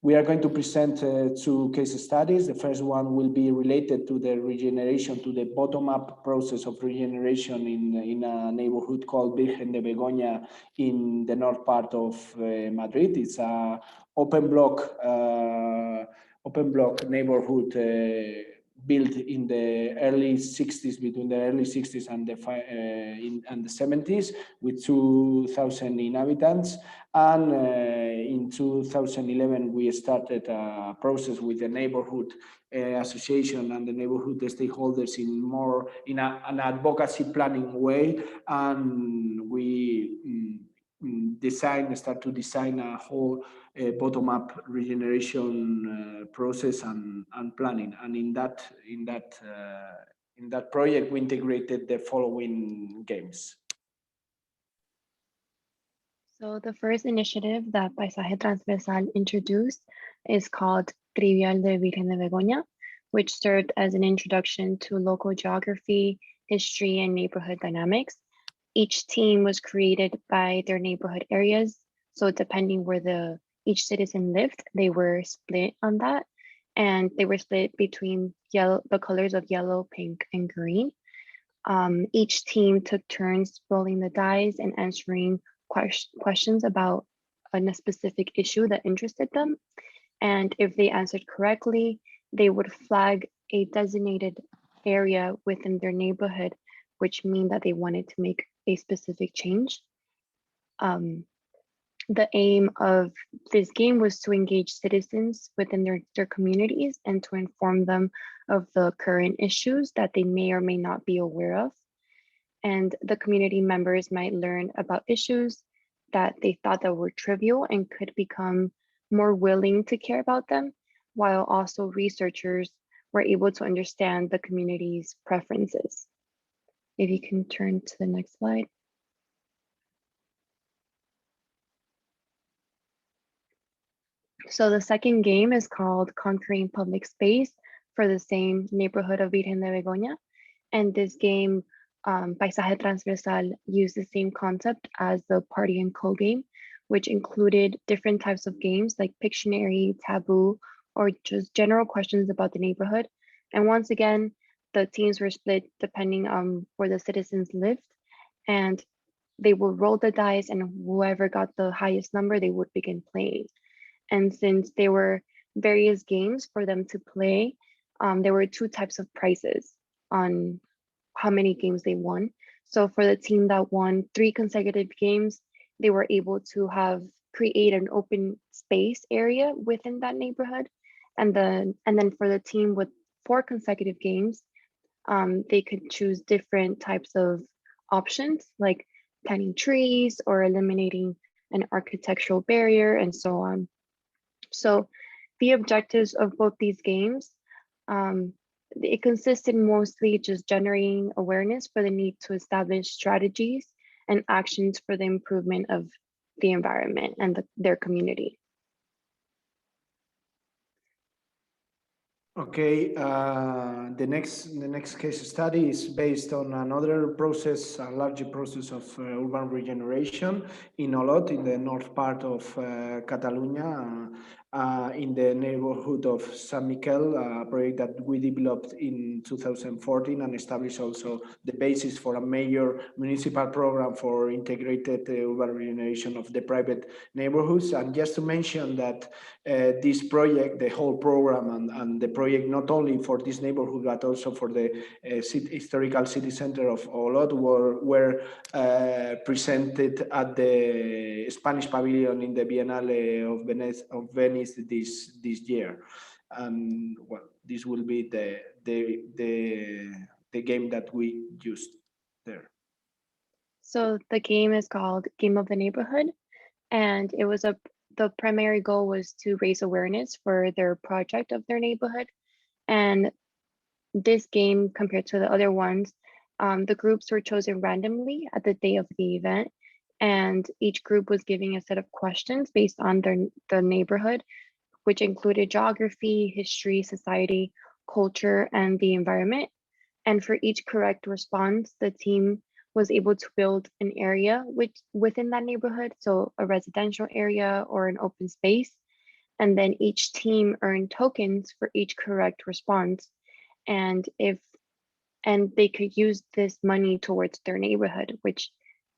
We are going to present two case studies. The first one will be related to the regeneration, to the bottom-up process of regeneration in a neighborhood called Virgen de Begoña in the north part of Madrid. It's a open block neighborhood built in the early 60s, between the early 60s and the 70s, with 2,000 inhabitants. And in 2011, we started a process with the neighborhood association and the neighborhood stakeholders in an advocacy planning way. And we start to design a whole bottom-up regeneration process and planning. And in that project, we integrated the following games. So the first initiative that Paisaje Transversal introduced is called Trivial de Virgen de Begoña, which served as an introduction to local geography, history, and neighborhood dynamics. Each team was created by their neighborhood areas. So depending where each citizen lived, they were split on that. And they were split between the colors of yellow, pink, and green. Each team took turns rolling the dice and answering questions about a specific issue that interested them. And if they answered correctly, they would flag a designated area within their neighborhood, which means that they wanted to make a specific change. The aim of this game was to engage citizens within their communities and to inform them of the current issues that they may or may not be aware of. and the community members might learn about issues that they thought that were trivial and could become more willing to care about them, while also researchers were able to understand the community's preferences. If you can turn to the next slide. So the second game is called Conquering Public Space for the same neighborhood of Virgen de Begoña. And this game, Paisaje Transversal, used the same concept as the Party and Co game, which included different types of games like Pictionary, Taboo, or just general questions about the neighborhood. And once again, the teams were split depending on where the citizens lived, and they would roll the dice, and whoever got the highest number, they would begin playing. And since there were various games for them to play, there were two types of prizes on how many games they won. So for the team that won 3 consecutive games, they were able to create an open space area within that neighborhood. And then for the team with 4 consecutive games, they could choose different types of options, like planting trees or eliminating an architectural barrier and so on. So the objectives of both these games, it consisted mostly just generating awareness for the need to establish strategies and actions for the improvement of the environment and their community. Okay, the next case study is based on another process, a larger process of urban regeneration in Olot, in the north part of Catalonia, in the neighborhood of San Miquel, a project that we developed in 2014 and established also the basis for a major municipal program for integrated urban regeneration of the private neighborhoods. And just to mention that this project, the whole program and the project, not only for this neighborhood, but also for the historical city center of Olot, were presented at the Spanish Pavilion in the Biennale of Venice this year. And well, this will be the game that we used there. So the game is called Game of the Neighborhood, and it was the primary goal was to raise awareness for their project of their neighborhood. And this game, compared to the other ones, the groups were chosen randomly at the day of the event, and each group was giving a set of questions based on the neighborhood, which included geography, history, society, culture, and the environment. And for each correct response, the team was able to build an area within that neighborhood, so a residential area or an open space. And then each team earned tokens for each correct response. And they could use this money towards their neighborhood, which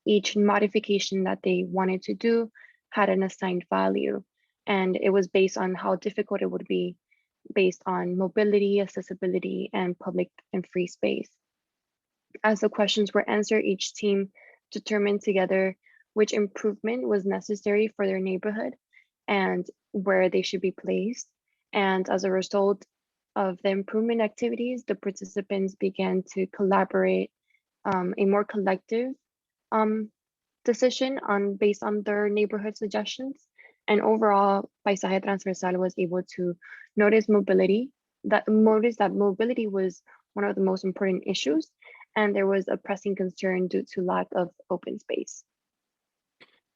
each modification that they wanted to do had an assigned value. And it was based on how difficult it would be, based on mobility, accessibility, and public and free space. As the questions were answered, each team determined together which improvement was necessary for their neighborhood and where they should be placed. And as a result of the improvement activities, the participants began to collaborate a more collective decision based on their neighborhood suggestions. And overall, Paisaje Transversal was able to notice that mobility was one of the most important issues, and there was a pressing concern due to lack of open space.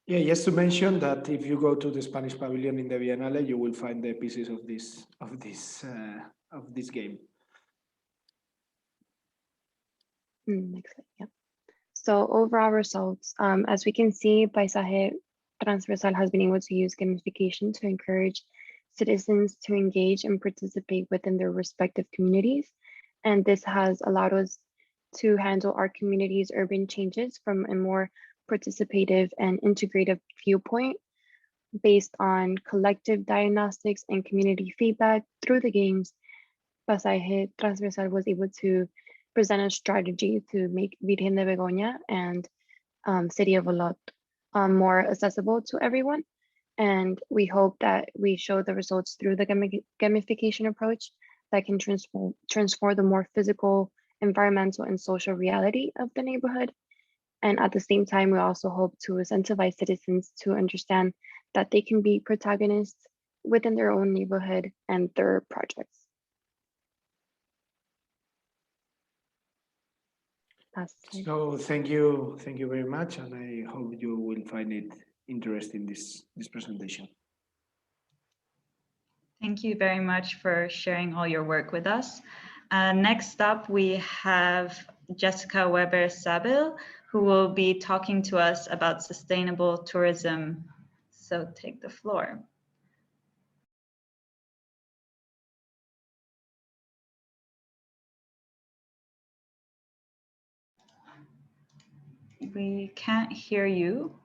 Yeah, just to mention that if you go to the Spanish Pavilion in the Biennale, you will find the pieces of this game. Next slide, yeah. So overall results, as we can see, Paisaje Transversal has been able to use gamification to encourage citizens to engage and participate within their respective communities. And this has allowed us to handle our community's urban changes from a more participative and integrative viewpoint based on collective diagnostics and community feedback through the games. Paisaje Transversal was able to present a strategy to make Virgen de Begoña and City of Olot more accessible to everyone. And we hope that we show the results through the gamification approach that can transform the more physical environmental and social reality of the neighborhood. And at the same time, we also hope to incentivize citizens to understand that they can be protagonists within their own neighborhood and their projects. So thank you very much, and I hope you will find it interesting, this presentation. Thank you very much for sharing all your work with us. Next up, we have Jessica Weber-Sabil, who will be talking to us about sustainable tourism. So take the floor. We can't hear you.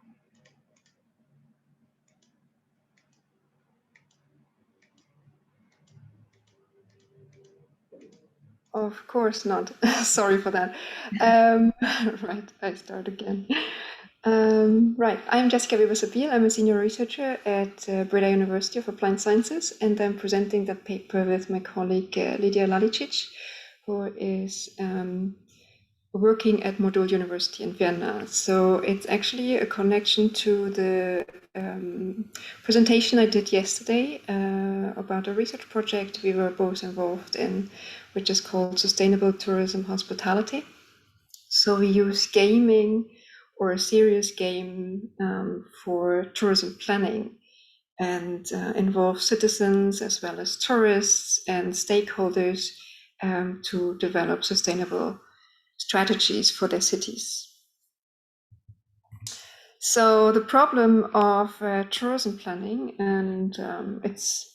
Of course not. Sorry for that. Right, I start again. Right, I'm Jessica Weber-Sabil. I'm a senior researcher at Breda University of Applied Sciences, and I'm presenting that paper with my colleague Lidia Lalicic, who is working at Modul University in Vienna. So it's actually a connection to the presentation I did yesterday about a research project we were both involved in, which is called Sustainable Tourism Hospitality. So we use gaming, or a serious game, for tourism planning, and involve citizens as well as tourists and stakeholders to develop sustainable strategies for their cities. So the problem of tourism planning, and it's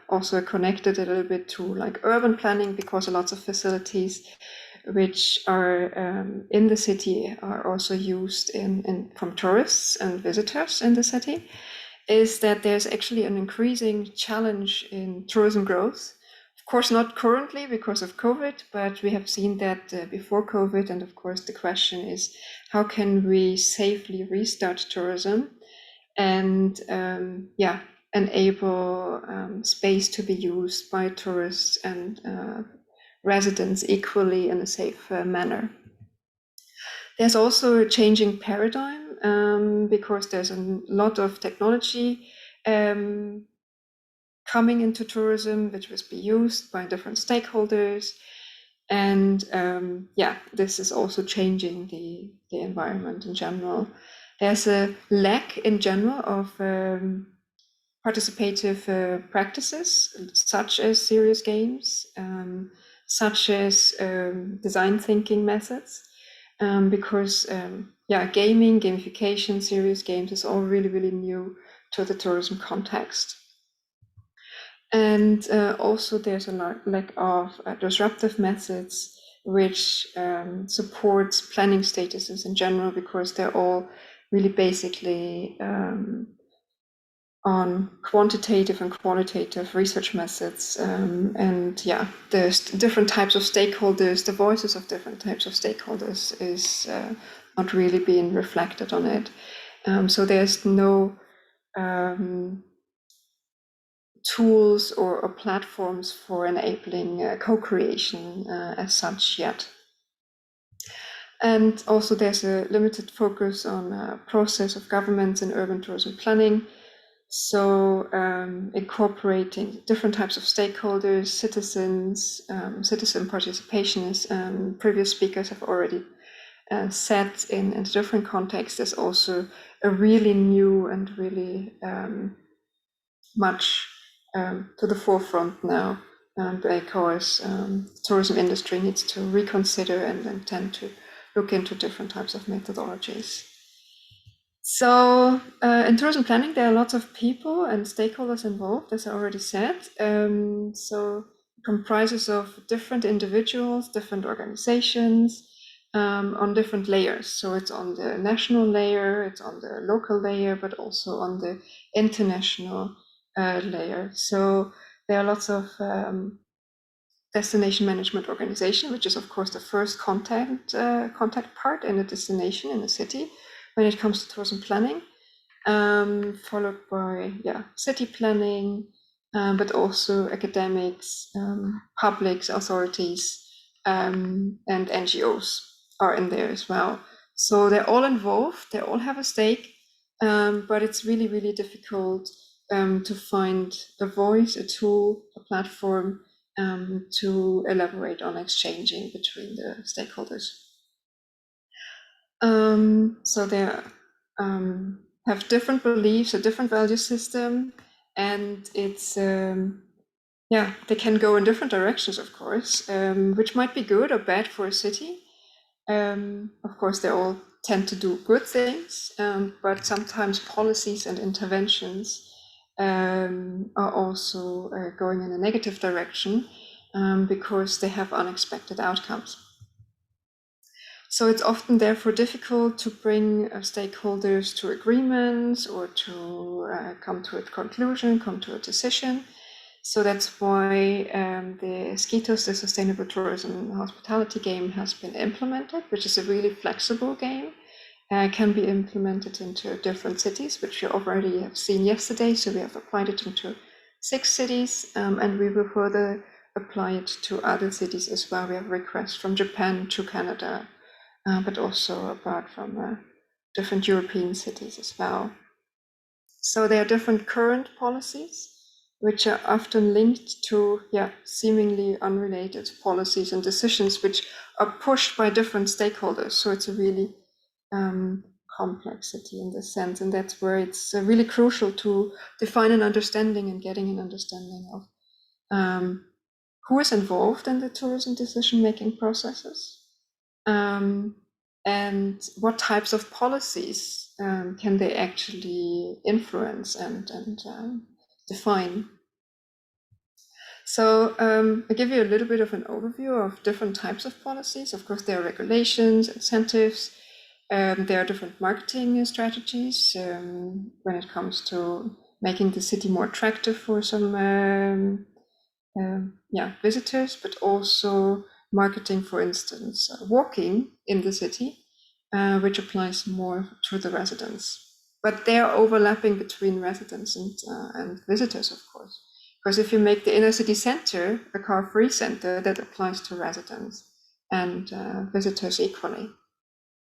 also connected a little bit to like urban planning, because a lot of facilities which are in the city are also used from tourists and visitors in the city, is that there's actually an increasing challenge in tourism growth. Of course, not currently because of COVID, but we have seen that before COVID. And of course, the question is, how can we safely restart tourism and enable space to be used by tourists and residents equally in a safe manner? There's also a changing paradigm because there's a lot of technology coming into tourism, which will be used by different stakeholders. And this is also changing the environment in general. There's a lack in general of participative practices, such as serious games, such as design thinking methods, because gaming, gamification, serious games is all really, really new to the tourism context. And also there's a lack of disruptive methods which supports planning statuses in general, because they're all really basically on quantitative and qualitative research methods. There's different types of stakeholders, the voices of different types of stakeholders is not really being reflected on it. So there's no tools or platforms for enabling co-creation as such yet. And also there's a limited focus on process of governments in urban tourism planning. So incorporating different types of stakeholders, citizens, citizen participation, as previous speakers have already said in different contexts, is also a really new and really much to the forefront now, because tourism industry needs to reconsider and tend to look into different types of methodologies. So in tourism planning, there are lots of people and stakeholders involved, as I already said. So it comprises of different individuals, different organizations, on different layers. So it's on the national layer, it's on the local layer, but also on the international layer. So there are lots of destination management organization, which is of course the first contact part in a destination in a city when it comes to tourism planning, followed by city planning, but also academics, publics, authorities, and NGOs are in there as well. So they're all involved, they all have a stake, but it's really, really difficult to find a voice, a tool, a platform to elaborate on exchanging between the stakeholders. So they have different beliefs, a different value system, and it's yeah, they can go in different directions, of course, which might be good or bad for a city. Of course, they all tend to do good things, but sometimes policies and interventions are also going in a negative direction because they have unexpected outcomes. So it's often therefore difficult to bring stakeholders to agreements or to come to a conclusion, come to a decision. So that's why the SKITOS, the Sustainable Tourism and Hospitality game, has been implemented, which is a really flexible game. Can be implemented into different cities, which you already have seen yesterday. So we have applied it into 6 cities, and we will further apply it to other cities as well. We have requests from Japan to Canada, but also apart from different European cities as well. So there are different current policies, which are often linked to seemingly unrelated policies and decisions, which are pushed by different stakeholders. So it's a really complexity in this sense, and that's where it's really crucial to define an understanding and getting an understanding of who is involved in the tourism decision-making processes, and what types of policies can they actually influence and define. So I'll give you a little bit of an overview of different types of policies. Of course, there are regulations, incentives. There are different marketing strategies when it comes to making the city more attractive for some visitors, but also marketing, for instance, walking in the city, which applies more to the residents. But they are overlapping between residents and visitors, of course. Because if you make the inner city center a car-free center, that applies to residents and visitors equally.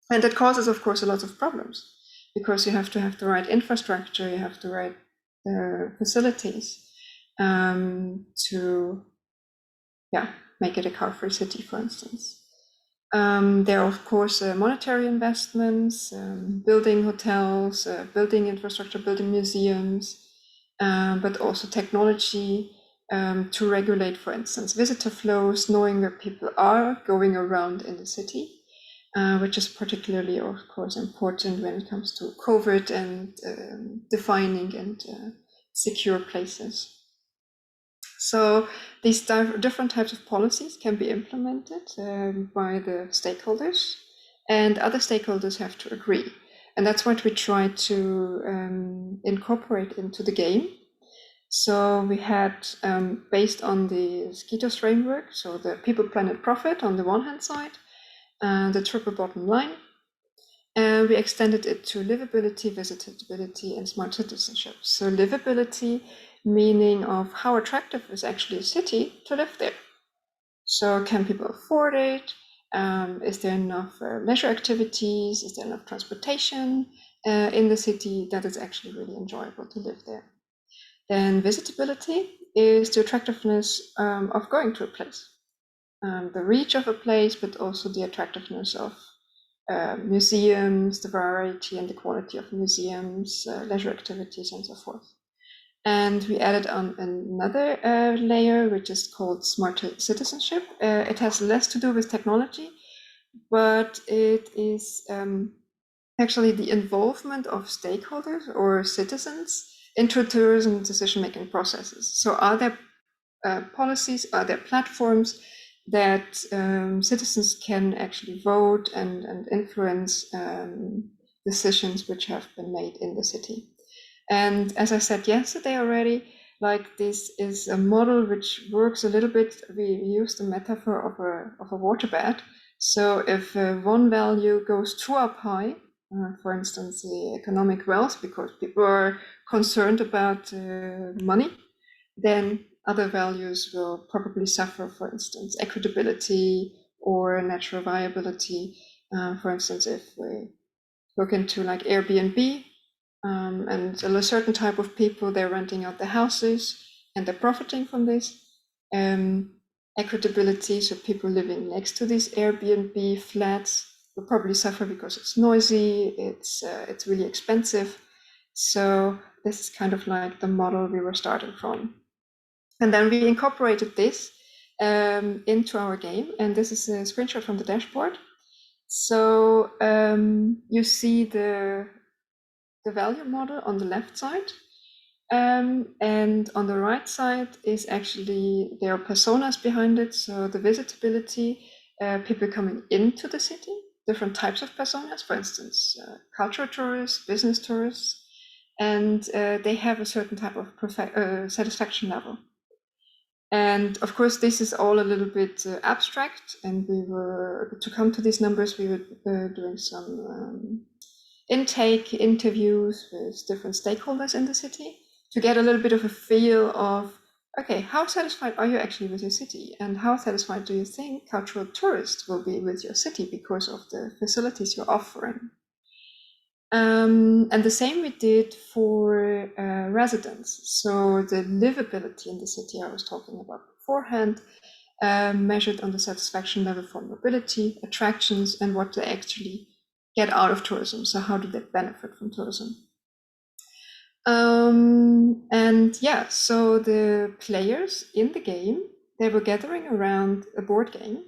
And that causes, of course, a lot of problems, because you have to have the right infrastructure, you have the right facilities to make it a car-free city, for instance. There are, of course, monetary investments, building hotels, building infrastructure, building museums, but also technology to regulate, for instance, visitor flows, knowing where people are going around in the city. Which is particularly, of course, important when it comes to COVID and defining and secure places. So these different types of policies can be implemented by the stakeholders, and other stakeholders have to agree. And that's what we try to incorporate into the game. So we had, based on the SKITOS framework, so the people, planet, profit on the one hand side, the triple bottom line, and we extended it to livability, visitability, and smart citizenship. So livability, meaning of how attractive is actually a city to live there. So can people afford it? Is there enough leisure activities? Is there enough transportation in the city that is actually really enjoyable to live there? Then visitability is the attractiveness of going to a place. The reach of a place, but also the attractiveness of museums, the variety and the quality of museums, leisure activities, and so forth. And we added on another layer, which is called smart citizenship. It has less to do with technology, but it is actually the involvement of stakeholders or citizens into tourism decision-making processes. So are there policies, are there platforms that citizens can actually vote and influence decisions which have been made in the city? And as I said yesterday already, like this is a model which works a little bit. We used the metaphor of a waterbed. So if one value goes too up high, for instance, the economic wealth, because people are concerned about money, then other values will probably suffer, for instance, equitability, or natural viability. For instance, if we look into like Airbnb, and a certain type of people, they're renting out their houses and they're profiting from this. Equitability, so people living next to these Airbnb flats will probably suffer because it's noisy, it's really expensive. So this is kind of like the model we were starting from. And then we incorporated this into our game, and this is a screenshot from the dashboard. So you see the value model on the left side, and on the right side is actually, there are personas behind it. So the visitability, people coming into the city, different types of personas, for instance, cultural tourists, business tourists, and they have a certain type of satisfaction level. And of course, this is all a little bit abstract, and we were, to come to these numbers, we were doing some intake interviews with different stakeholders in the city to get a little bit of a feel of, okay, how satisfied are you actually with your city? And how satisfied do you think cultural tourists will be with your city because of the facilities you're offering? And the same we did for residents. So the livability in the city I was talking about beforehand, measured on the satisfaction level for mobility, attractions, and what they actually get out of tourism. So how do they benefit from tourism? And yeah, so the players in the game, they were gathering around a board game,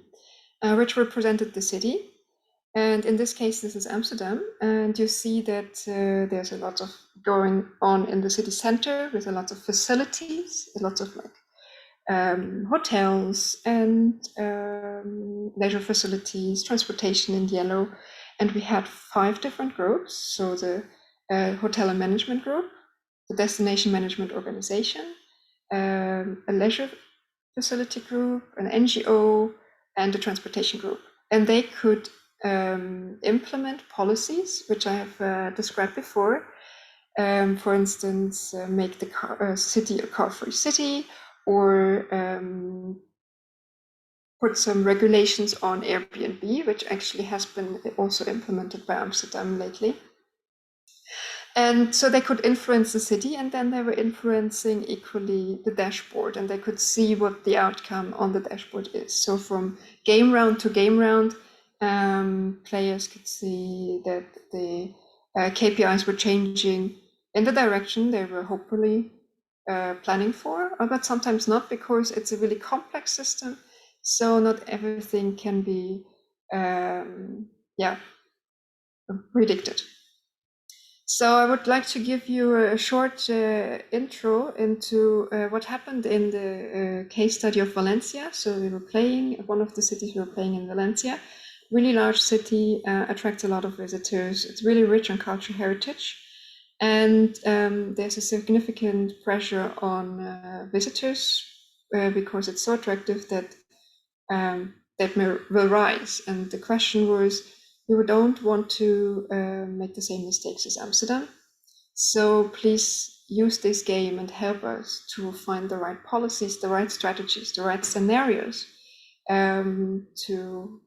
which represented the city. And in this case, this is Amsterdam. And you see that there's a lot of going on in the city center with a lot of facilities, a lot of like hotels and leisure facilities, transportation in yellow. And we had 5 different groups. So the hotel and management group, the destination management organization, a leisure facility group, an NGO, and a transportation group. And they could implement policies, which I have described before. For instance, make the city a car-free city, or put some regulations on Airbnb, which actually has been also implemented by Amsterdam lately. And so they could influence the city, and then they were influencing equally the dashboard, and they could see what the outcome on the dashboard is. So from game round to game round, players could see that the KPIs were changing in the direction they were hopefully planning for, but sometimes not, because it's a really complex system. So not everything can be predicted. So I would like to give you a short intro into what happened in the case study of Valencia. So we were playing, one of the cities we were playing in Valencia, really large city, attracts a lot of visitors. It's really rich on cultural heritage. And there's a significant pressure on visitors because it's so attractive that that will rise. And the question was, we don't want to make the same mistakes as Amsterdam. So please use this game and help us to find the right policies, the right strategies, the right scenarios to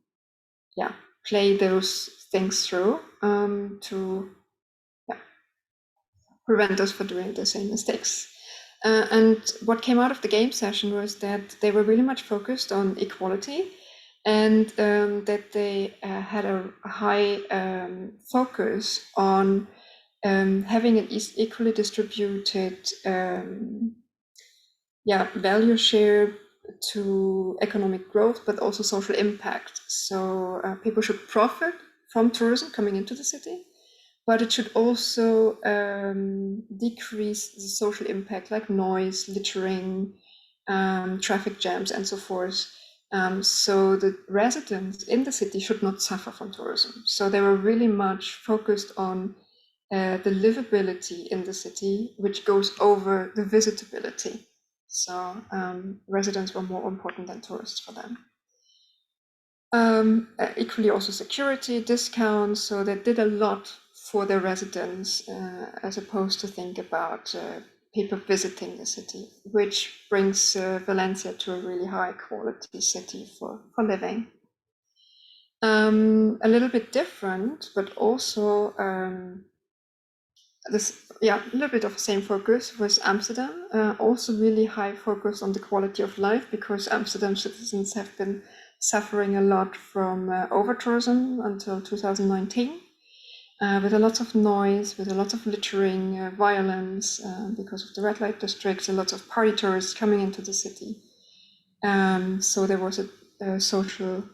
play those things through to prevent us from doing the same mistakes. And what came out of the game session was that they were really much focused on equality, and that they had a high focus on having an equally distributed value share to economic growth, but also social impact. So people should profit from tourism coming into the city, but it should also decrease the social impact, like noise, littering, traffic jams, and so forth. So the residents in the city should not suffer from tourism. So they were really much focused on the livability in the city, which goes over the visitability. So residents were more important than tourists for them. Equally also security, discounts, so they did a lot for their residents as opposed to think about people visiting the city, which brings Valencia to a really high quality city for living. A little bit different, but also a little bit of the same focus was Amsterdam. Also really high focus on the quality of life, because Amsterdam citizens have been suffering a lot from over-tourism until 2019, with a lot of noise, with a lot of littering, violence, because of the red light districts, a lot of party tourists coming into the city. So there was a social,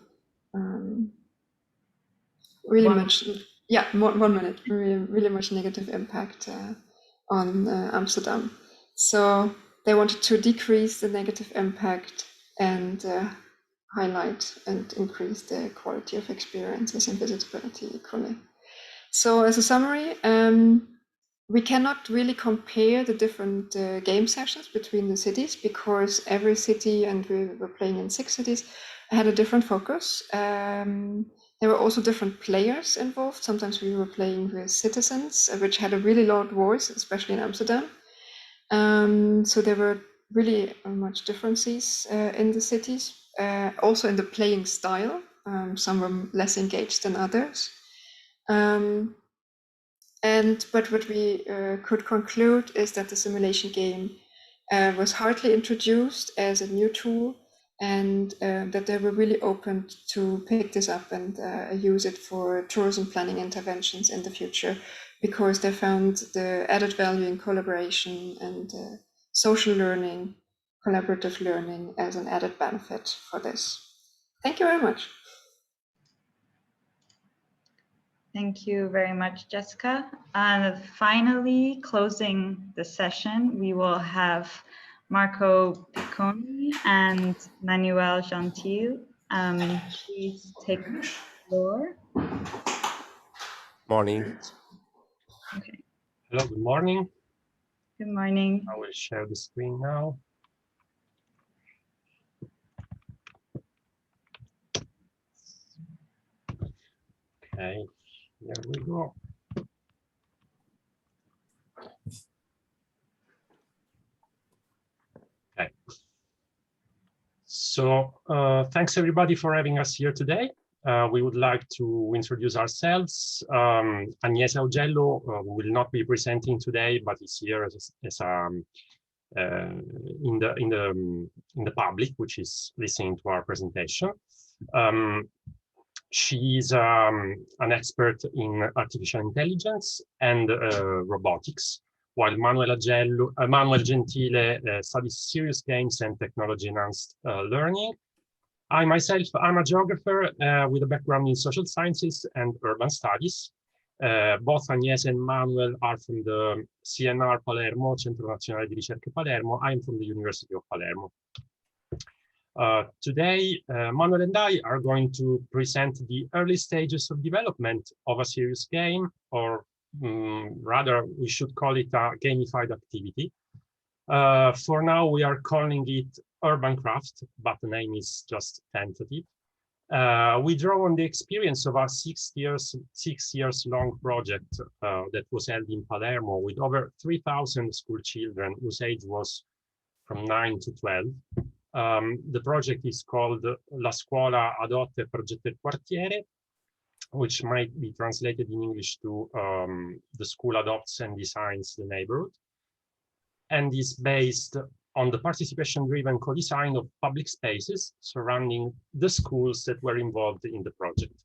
really much, yeah, 1 minute, really much negative impact on Amsterdam. So they wanted to decrease the negative impact and highlight and increase the quality of experiences and visitability equally. So as a summary, we cannot really compare the different game sessions between the cities, because every city, and we were playing in 6 cities, had a different focus. There were also different players involved. Sometimes we were playing with citizens, which had a really loud voice, especially in Amsterdam. So there were really much differences in the cities, also in the playing style. Some were less engaged than others. But what we could conclude is that the simulation game was hardly introduced as a new tool, and that they were really open to pick this up and use it for tourism planning interventions in the future, because they found the added value in collaboration and social learning, collaborative learning as an added benefit for this. Thank you very much. Thank you very much, Jessica. Finally, closing the session, we will have Marco Picone and Manuel Gentile. Please take the floor. Morning. Okay. Hello, good morning. Good morning. I will share the screen now. Okay, here we go. Okay. So thanks everybody for having us here today. We would like to introduce ourselves. Agnese Augello will not be presenting today, but is here as in the public, which is listening to our presentation. She is an expert in artificial intelligence and robotics, while Manuel Gentile studies serious games and technology-enhanced learning. I myself am a geographer with a background in social sciences and urban studies. Both Agnese and Manuel are from the CNR Palermo, Centro Nazionale di Ricerche Palermo. I'm from the University of Palermo. Today, Manuel and I are going to present the early stages of development of a serious game, or rather, we should call it a gamified activity. For now, we are calling it Urban Craft, but the name is just tentative. We draw on the experience of our 6 years long project that was held in Palermo with over 3,000 school children whose age was from 9 to 12. The project is called La Scuola Adotta e Progetta il Quartiere, which might be translated in English to the school adopts and designs the neighborhood, and is based on the participation-driven co-design of public spaces surrounding the schools that were involved in the project.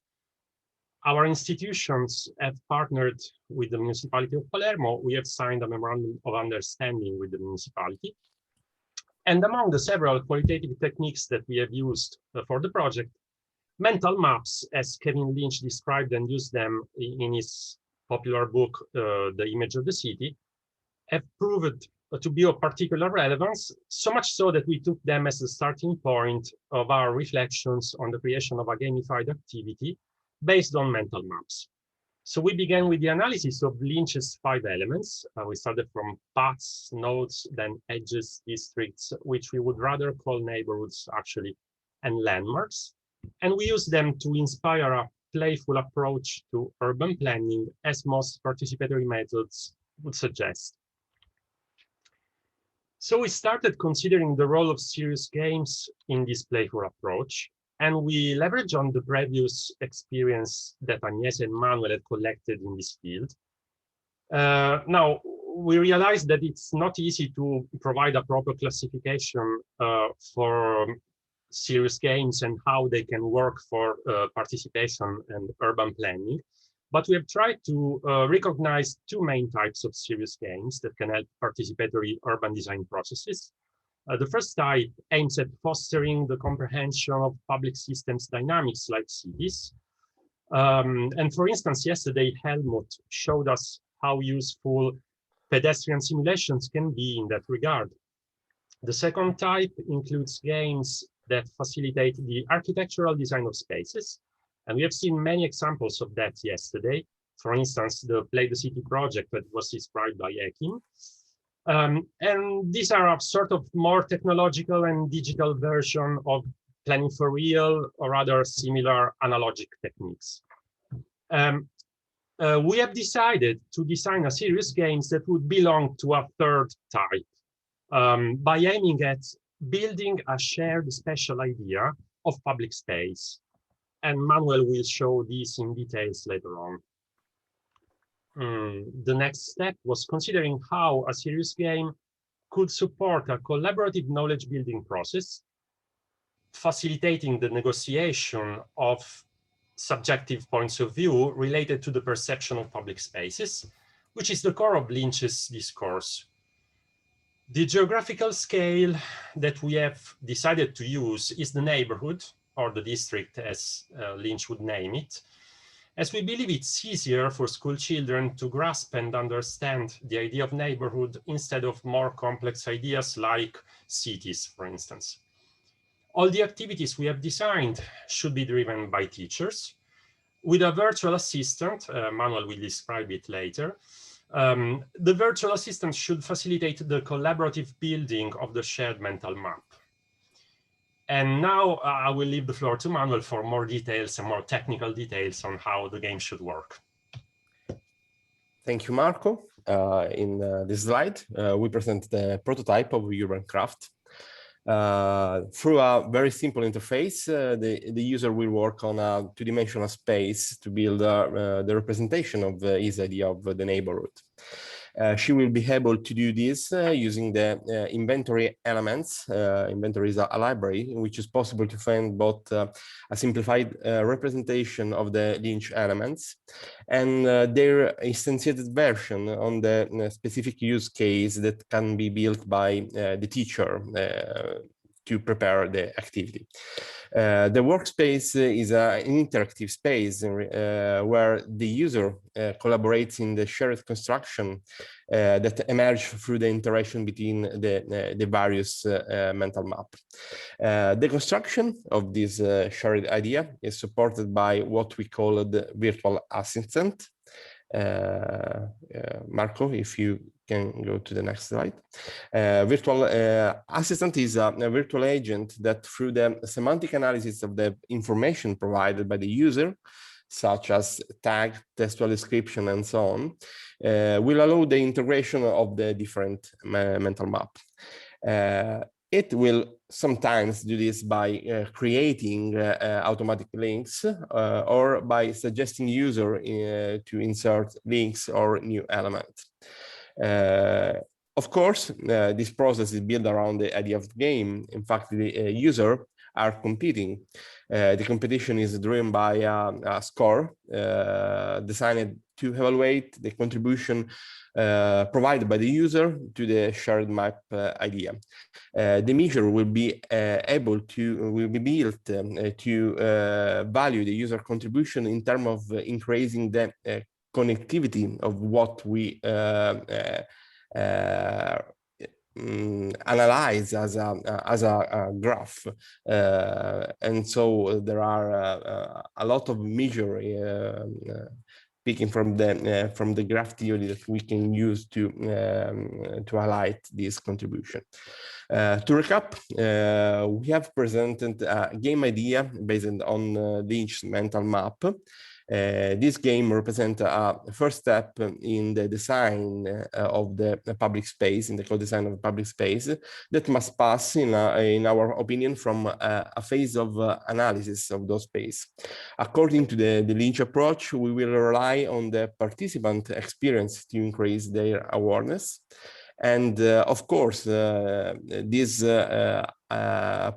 Our institutions have partnered with the municipality of Palermo. We have signed a memorandum of understanding with the municipality. And among the several qualitative techniques that we have used for the project, mental maps, as Kevin Lynch described and used them in his popular book, The Image of the City, have proved to be of particular relevance, so much so that we took them as the starting point of our reflections on the creation of a gamified activity based on mental maps. So we began with the analysis of Lynch's 5 elements. We started from paths, nodes, then edges, districts, which we would rather call neighborhoods actually, and landmarks. And we used them to inspire a playful approach to urban planning, as most participatory methods would suggest. So we started considering the role of serious games in this playful approach. And we leverage on the previous experience that Agnese and Manuel had collected in this field. Now, we realized that it's not easy to provide a proper classification for serious games and how they can work for participation and urban planning. But we have tried to recognize two main types of serious games that can help participatory urban design processes. The first type aims at fostering the comprehension of public systems dynamics like cities. And for instance, yesterday, Helmut showed us how useful pedestrian simulations can be in that regard. The second type includes games that facilitate the architectural design of spaces. And we have seen many examples of that yesterday. For instance, the Play the City project that was described by Ekin. And these are a sort of more technological and digital version of planning for real or other similar analogic techniques. We have decided to design a series of games that would belong to a third type by aiming at building a shared spatial idea of public space. And Manuel will show this in details later on. The next step was considering how a serious game could support a collaborative knowledge building process, facilitating the negotiation of subjective points of view related to the perception of public spaces, which is the core of Lynch's discourse. The geographical scale that we have decided to use is the neighborhood, or the district as Lynch would name it, as we believe it's easier for school children to grasp and understand the idea of neighborhood instead of more complex ideas like cities, for instance. All the activities we have designed should be driven by teachers. With a virtual assistant, Manuel will describe it later, the virtual assistant should facilitate the collaborative building of the shared mental map. And now I will leave the floor to Manuel for more details and more technical details on how the game should work. Thank you, Marco. In this slide, we present the prototype of Urban Craft. Through a very simple interface, the user will work on a two-dimensional space to build the representation of his idea of the neighborhood. She will be able to do this using the inventory elements. Inventory is a library in which is possible to find both a simplified representation of the Lynch elements and their instantiated version on the specific use case that can be built by the teacher to prepare the activity. The workspace is an interactive space where the user collaborates in the shared construction that emerge through the interaction between the various mental map. The construction of this shared idea is supported by what we call the virtual assistant. Marco, if you can go to the next slide. Virtual assistant is a virtual agent that, through the semantic analysis of the information provided by the user, such as tag, textual description, and so on, will allow the integration of the different mental map. It will sometimes do this by creating automatic links or by suggesting user to insert links or new elements. Of course, this process is built around the idea of the game. In fact, the user are competing. The competition is driven by a score designed to evaluate the contribution provided by the user to the shared map idea. The measure will be built to value the user contribution in terms of increasing the connectivity of what we analyze as a graph, and so there are a lot of measure picking from the graph theory that we can use to highlight this contribution. To recap, we have presented a game idea based on Lynch's mental map. This game represents a first step in the design of the public space, in the co-design of the public space, that must pass, in our opinion, from a phase of analysis of those space. According to the Lalicic approach, we will rely on the participant experience to increase their awareness. And of course, this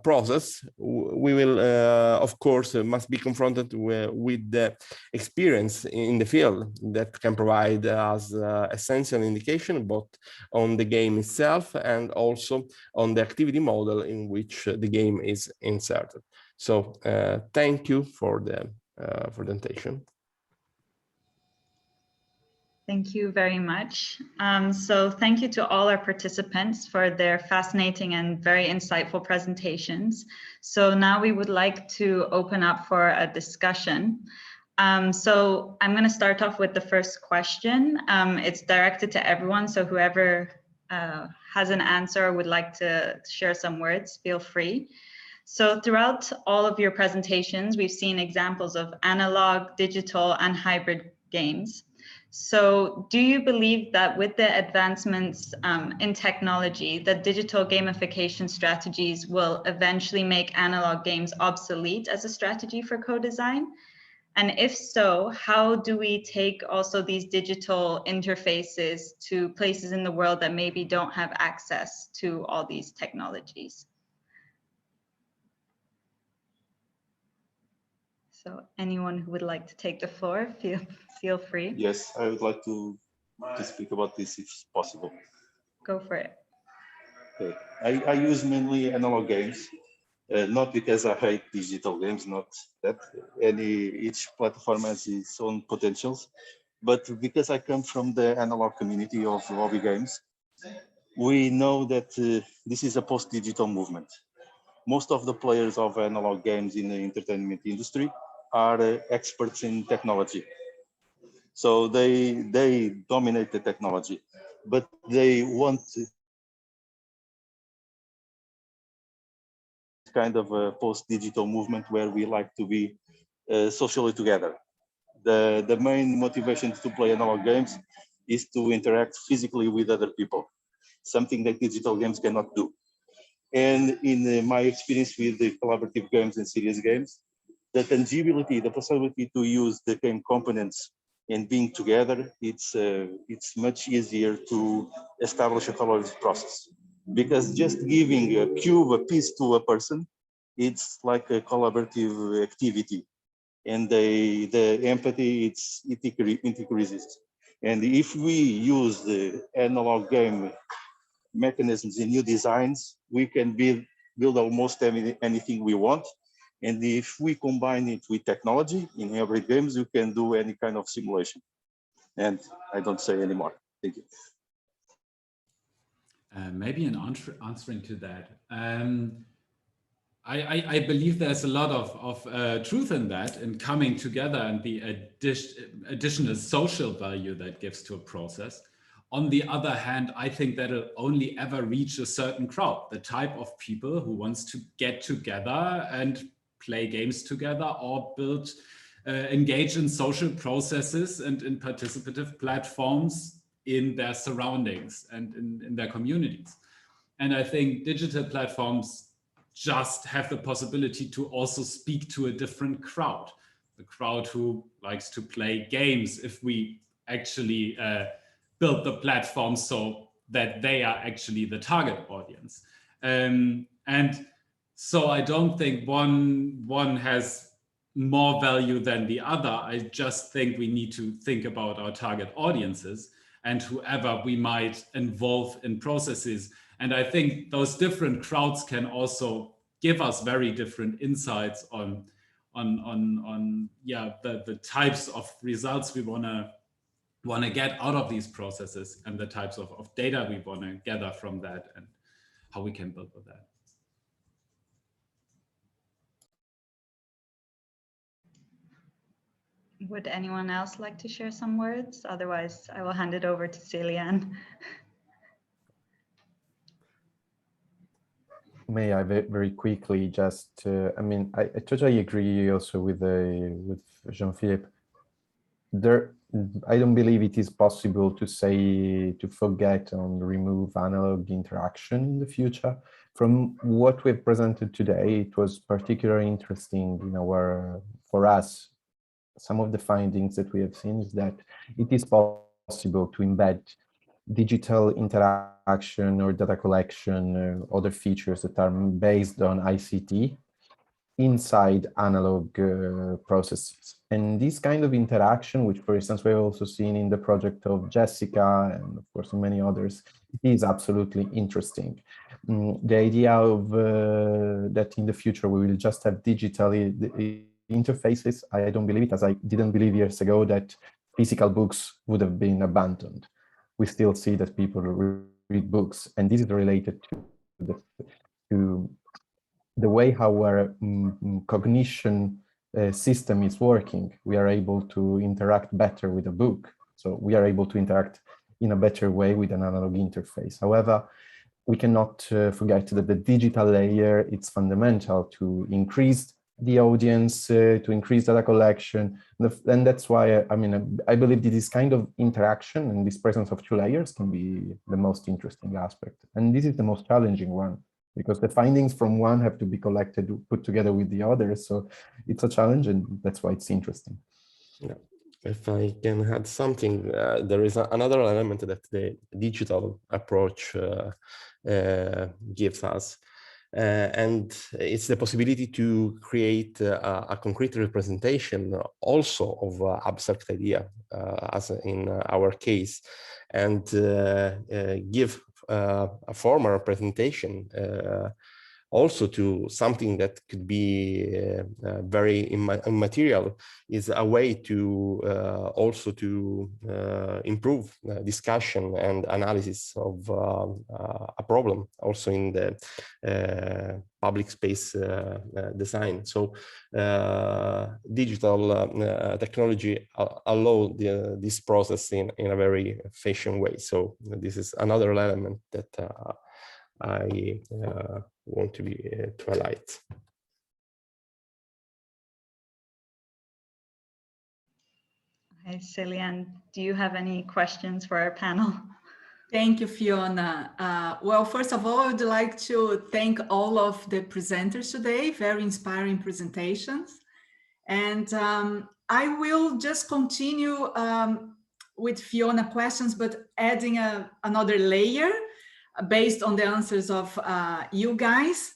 process, we will, of course, must be confronted with the experience in the field that can provide us essential indication both on the game itself and also on the activity model in which the game is inserted. So thank you for the presentation. Thank you very much. So thank you to all our participants for their fascinating and very insightful presentations. So now we would like to open up for a discussion. So I'm going to start off with the first question. It's directed to everyone, so whoever has an answer or would like to share some words, feel free. So throughout all of your presentations, we've seen examples of analog, digital, and hybrid games. So do you believe that with the advancements in technology, that digital gamification strategies will eventually make analog games obsolete as a strategy for co-design? And if so, how do we take also these digital interfaces to places in the world that maybe don't have access to all these technologies? So anyone who would like to take the floor, feel free. Yes, I would like to speak about this if possible. Go for it. Okay. I use mainly analog games, not because I hate digital games, not that. Each platform has its own potentials, but because I come from the analog community of hobby games, we know that this is a post-digital movement. Most of the players of analog games in the entertainment industry are experts in technology. So they dominate the technology, but they want kind of a post-digital movement where we like to be socially together. The main motivation to play analog games is to interact physically with other people, something that digital games cannot do. And in my experience with the collaborative games and serious games, the tangibility, the possibility to use the game components and being together, it's much easier to establish a collaborative process. Because just giving a cube, a piece to a person, it's like a collaborative activity. And the empathy, it increases. And if we use the analog game mechanisms in new designs, we can build almost anything we want. And if we combine it with technology in every games, you can do any kind of simulation. And I don't say anymore. Thank you. Maybe an answering to that. I believe there's a lot of truth in that, in coming together and the additional social value that gives to a process. On the other hand, I think that it'll only ever reach a certain crowd, the type of people who wants to get together and play games together or engage in social processes and in participative platforms in their surroundings and in their communities. And I think digital platforms just have the possibility to also speak to a different crowd, the crowd who likes to play games, if we actually build the platform so that they are actually the target audience. And so I don't think one has more value than the other. I just think we need to think about our target audiences and whoever we might involve in processes. And I think those different crowds can also give us very different insights on the types of results we want to get out of these processes and the types of data we want to gather from that and how we can build with that. Would anyone else like to share some words? Otherwise, I will hand it over to Celian. May I very quickly just, I mean, I totally agree also with Jean-Philippe. I don't believe it is possible to say to forget and remove analog interaction in the future. From what we've presented today, it was particularly interesting for us. Some of the findings that we have seen is that it is possible to embed digital interaction or data collection or other features that are based on ICT inside analog processes. And this kind of interaction, which for instance, we've also seen in the project of Jessica and of course many others, it is absolutely interesting. The idea of that in the future we will just have digital interfaces, I don't believe it, as I didn't believe years ago that physical books would have been abandoned. We still see that people read books, and this is related to the way how our cognition system is working. We are able to interact better with a book. So we are able to interact in a better way with an analog interface. However, we cannot forget that the digital layer, it's fundamental to increase the audience, to increase data collection. And that's why, I believe that this kind of interaction and this presence of two layers can be the most interesting aspect. And this is the most challenging one, because the findings from one have to be collected, put together with the other. So it's a challenge, and that's why it's interesting. Yeah. If I can add something, there is another element that the digital approach gives us. And it's the possibility to create a concrete representation also of abstract idea, as in our case, and give a formal presentation also to something that could be very immaterial, is a way to also to improve discussion and analysis of a problem also in the public space design. So digital technology allow this process in a very efficient way. So this is another element that I want to highlight. Hi, Celian, do you have any questions for our panel? Thank you, Fiona. Well, first of all, I would like to thank all of the presenters today, very inspiring presentations. And I will just continue with Fiona questions, but adding another layer based on the answers of you guys.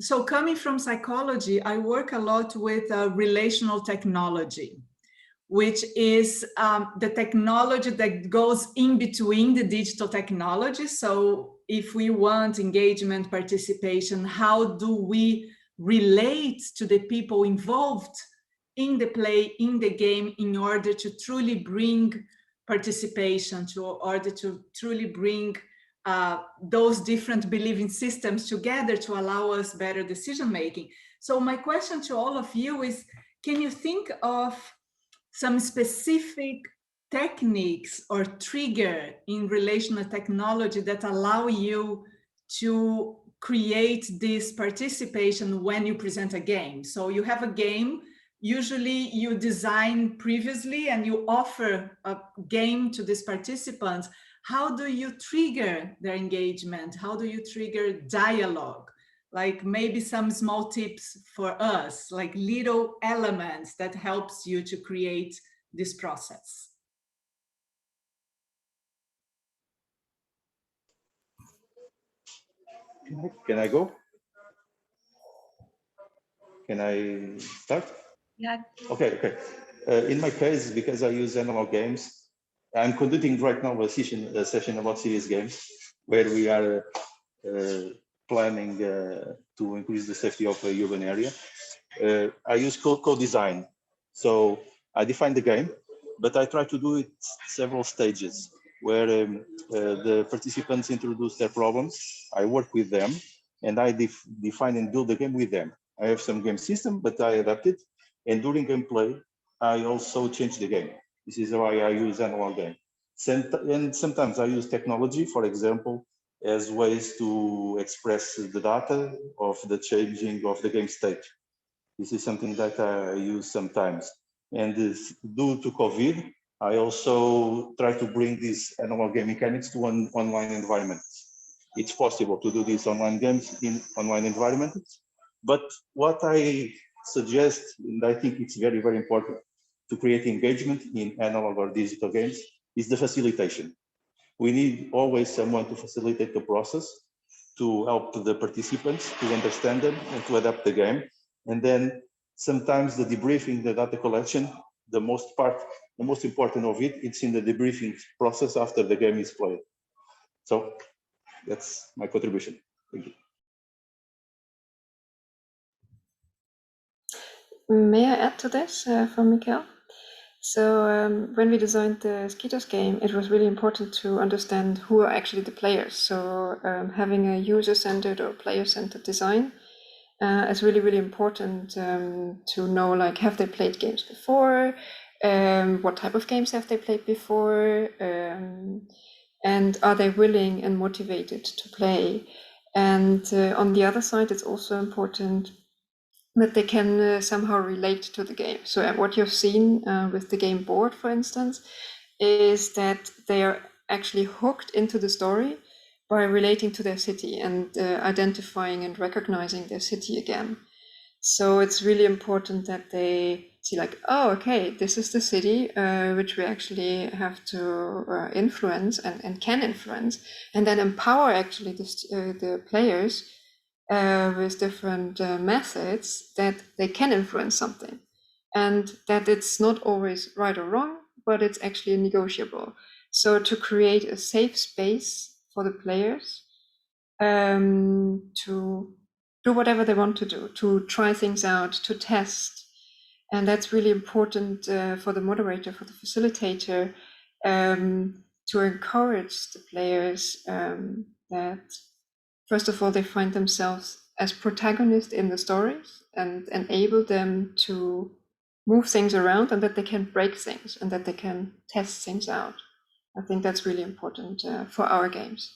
So coming from psychology, I work a lot with relational technology, which is the technology that goes in between the digital technology. So if we want engagement, participation, how do we relate to the people involved in the play, in the game, in order to truly bring participation, in order to truly bring those different believing systems together to allow us better decision making. So my question to all of you is, can you think of some specific techniques or trigger in relational technology that allow you to create this participation when you present a game? So you have a game, usually you design previously and you offer a game to these participants. How do you trigger their engagement? How do you trigger dialogue? Like maybe some small tips for us, like little elements that helps you to create this process. Can I go? Can I start? Yeah. Okay. In my case, because I use analog games, I'm conducting right now a session about serious games where we are planning to increase the safety of a urban area. I use co-design. So I define the game, but I try to do it several stages where the participants introduce their problems. I work with them and I define and build the game with them. I have some game system, but I adapt it. And during gameplay, I also change the game. This is why I use analog game. And sometimes I use technology, for example, as ways to express the data of the changing of the game state. This is something that I use sometimes. And due to COVID, I also try to bring these analog game mechanics to an online environment. It's possible to do these online games in online environments, but what I suggest, and I think it's very, very important to create engagement in analog or digital games, is the facilitation. We need always someone to facilitate the process, to help the participants to understand them and to adapt the game. And then sometimes the debriefing, the data collection, the most important of it, it's in the debriefing process after the game is played. So that's my contribution. Thank you. May I add to this from Mikhail? So when we designed the Skitos game, it was really important to understand who are actually the players. So having a user-centered or player-centered design is really, really important to know, like, have they played games before? What type of games have they played before? And are they willing and motivated to play? And on the other side, it's also important that they can somehow relate to the game. So what you've seen with the game board, for instance, is that they are actually hooked into the story by relating to their city and identifying and recognizing their city again. So it's really important that they see, like, oh, okay, this is the city which we actually have to influence and can influence, and then empower actually the players with different methods that they can influence something, and that it's not always right or wrong, but it's actually negotiable. So to create a safe space for the players to do whatever they want to do, to try things out, to test. And that's really important for the moderator, for the facilitator, to encourage the players that, first of all, they find themselves as protagonists in the stories and enable them to move things around, and that they can break things and that they can test things out. I think that's really important for our games.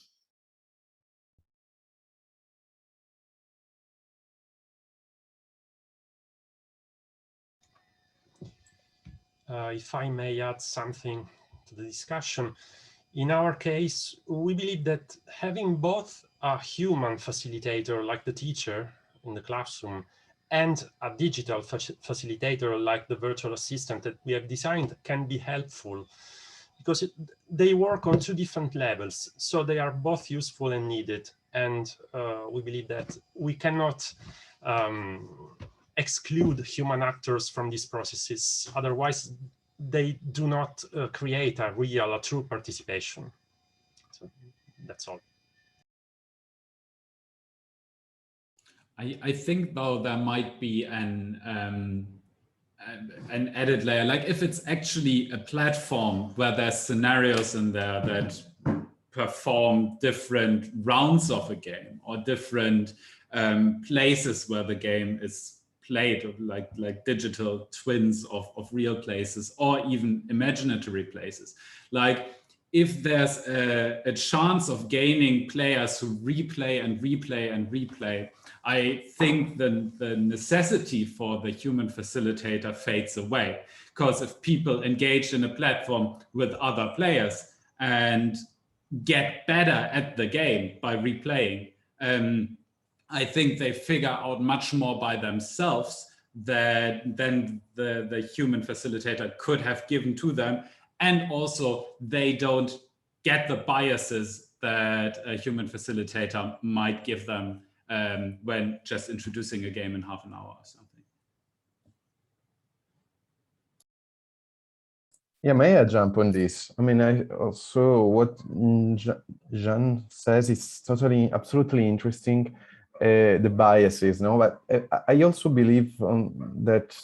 If I may add something to the discussion, in our case, we believe that having both a human facilitator like the teacher in the classroom and a digital facilitator like the virtual assistant that we have designed can be helpful, because they work on two different levels. So they are both useful and needed. And we believe that we cannot exclude human actors from these processes. Otherwise, they do not create a true participation. So that's all. I think, though, there might be an added layer. Like, if it's actually a platform where there's scenarios in there that perform different rounds of a game or different places where the game is played, like digital twins of real places or even imaginary places. Like, if there's a chance of gaining players who replay and replay and replay, I think the necessity for the human facilitator fades away. Because if people engage in a platform with other players and get better at the game by replaying, I think they figure out much more by themselves than the human facilitator could have given to them. And also, they don't get the biases that a human facilitator might give them when just introducing a game in half an hour or something. Yeah, may I jump on this? I mean, I also, what Jean says is totally, absolutely interesting, the biases, no? But I also believe that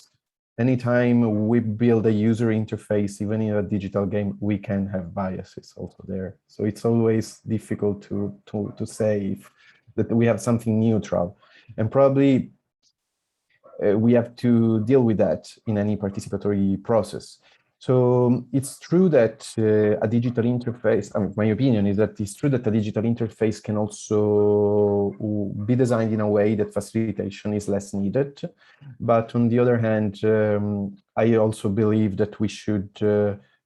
anytime we build a user interface, even in a digital game, we can have biases also there. So it's always difficult to say that we have something neutral. And probably we have to deal with that in any participatory process. So it's true that a digital interface, my opinion is that it's true that a digital interface can also be designed in a way that facilitation is less needed. But on the other hand, I also believe that we should,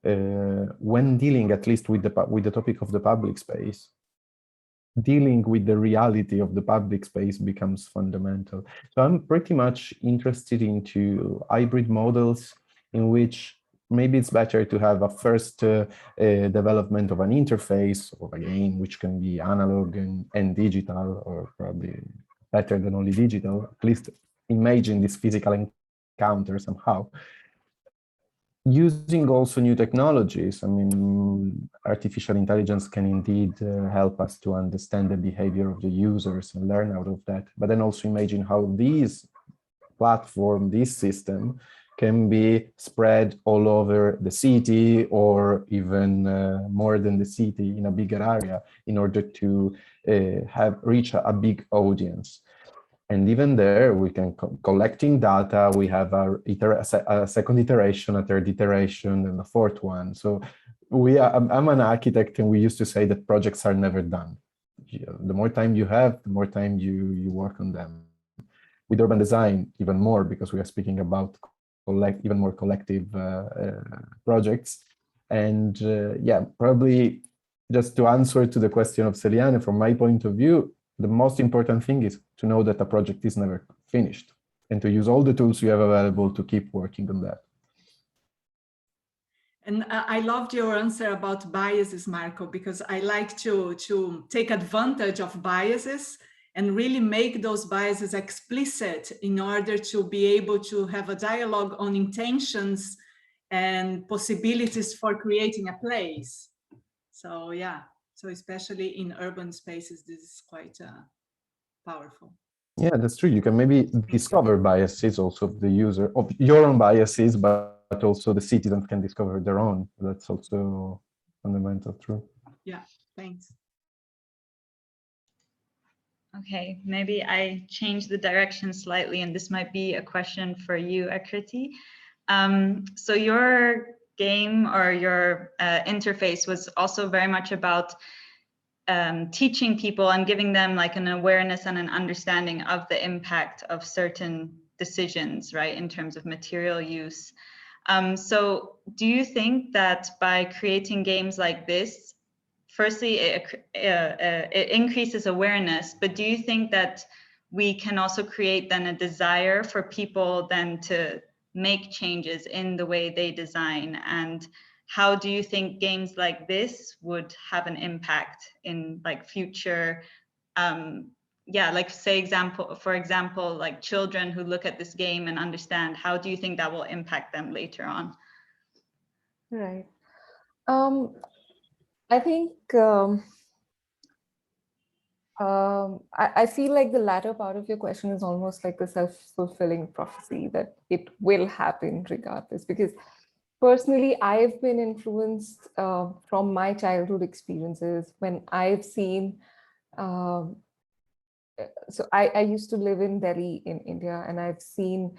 when dealing at least with the topic of the public space, dealing with the reality of the public space becomes fundamental. So I'm pretty much interested into hybrid models in which maybe it's better to have a first development of an interface of a game, which can be analog and digital, or probably better than only digital, at least imagine this physical encounter somehow. Using also new technologies, I mean, artificial intelligence can indeed help us to understand the behavior of the users and learn out of that. But then also imagine how this platform, this system, can be spread all over the city, or even more than the city, in a bigger area, in order to reach a big audience. And even there, we can collecting data. We have a second iteration, a third iteration, and a fourth one. So I'm an architect, and we used to say that projects are never done. The more time you have, the more time you work on them. With urban design, even more, because we are speaking about even more collective projects. And yeah, probably just to answer to the question of Celiane, from my point of view, the most important thing is to know that a project is never finished, and to use all the tools you have available to keep working on that. And I loved your answer about biases, Marco, because I like to take advantage of biases and really make those biases explicit in order to be able to have a dialogue on intentions and possibilities for creating a place. So yeah, so especially in urban spaces, this is quite powerful. Yeah, that's true. You can maybe discover biases also of the user, of your own biases, but also the citizens can discover their own. That's also fundamental, true. Yeah, thanks. Okay, maybe I change the direction slightly, and this might be a question for you, Akriti. So your game or your interface was also very much about teaching people and giving them like an awareness and an understanding of the impact of certain decisions, right, in terms of material use. So do you think that by creating games like this, firstly, it increases awareness, but do you think that we can also create then a desire for people then to make changes in the way they design? And how do you think games like this would have an impact in like future, yeah, like say for example, like children who look at this game and understand, how do you think that will impact them later on? Right. I think I feel like the latter part of your question is almost like a self-fulfilling prophecy, that it will happen regardless. Because personally, I've been influenced from my childhood experiences when I've seen, so I used to live in Delhi in India, and I've seen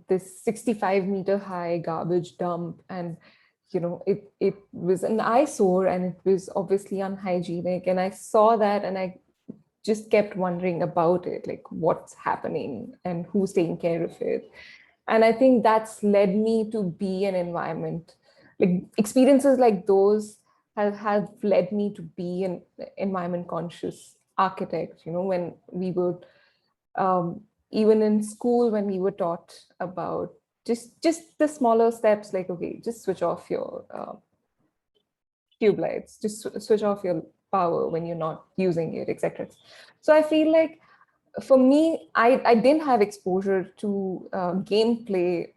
this 65-meter high garbage dump, and you know, it was an eyesore, and it was obviously unhygienic. And I saw that, and I just kept wondering about it, like what's happening and who's taking care of it. And I think that's led me to be an environment, like experiences like those have led me to be an environment conscious architect. You know, when we would, even in school, when we were taught about just the smaller steps, like, okay, just switch off your tube lights, just switch off your power when you're not using it, etc. So I feel like for me, I didn't have exposure to gameplay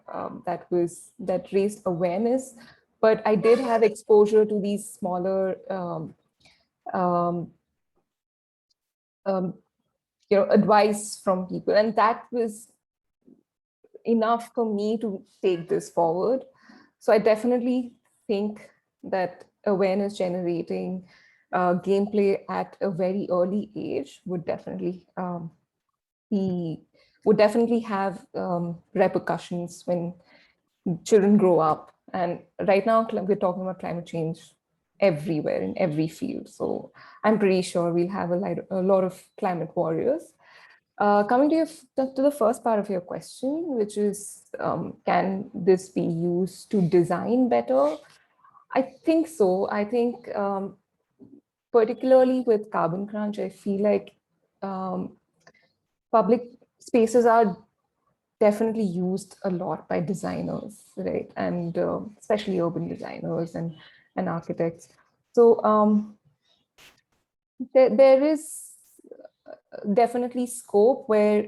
that raised awareness, but I did have exposure to these smaller you know, advice from people, and that was enough for me to take this forward. So I definitely think that awareness generating gameplay at a very early age would definitely have repercussions when children grow up And right now, we're talking about climate change everywhere, in every field. So I'm pretty sure we'll have a lot of climate warriors. Coming to the first part of your question, which is, can this be used to design better? I think so. I think particularly with CarbonCrunch, I feel like public spaces are definitely used a lot by designers, right? And especially urban designers and architects. So there is definitely scope where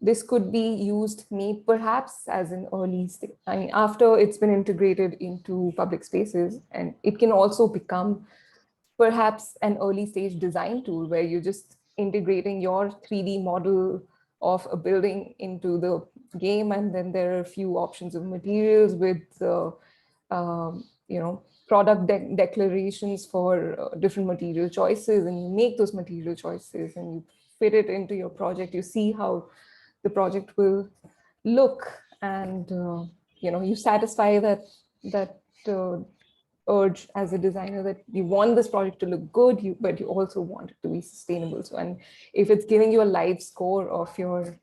this could be used, perhaps as an early stage. I mean, after it's been integrated into public spaces, and it can also become perhaps an early stage design tool where you're just integrating your 3D model of a building into the game, and then there are a few options of materials with product declarations for different material choices, and you make those material choices and you fit it into your project. You see how the project will look, and you satisfy that urge as a designer that you want this project to look good, but you also want it to be sustainable. So, and if it's giving you a live score of your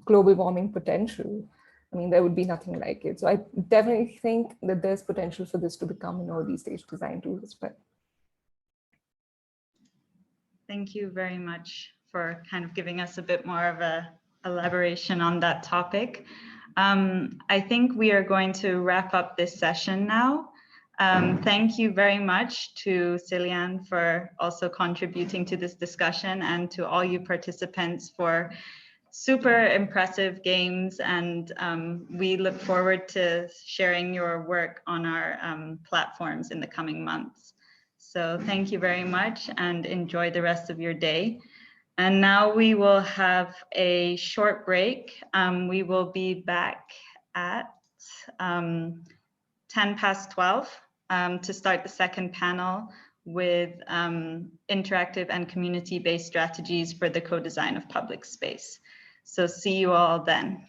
global warming potential, I mean, there would be nothing like it. So I definitely think that there's potential for this to become an early stage design tool as well. Thank you very much for kind of giving us a bit more of a elaboration on that topic. I think we are going to wrap up this session now. Thank you very much to Cillian for also contributing to this discussion, and to all you participants for super impressive games. And we look forward to sharing your work on our platforms in the coming months. So thank you very much, and enjoy the rest of your day. And now we will have a short break. We will be back at 12:10 to start the second panel with interactive and community-based strategies for the co-design of public space. So see you all then.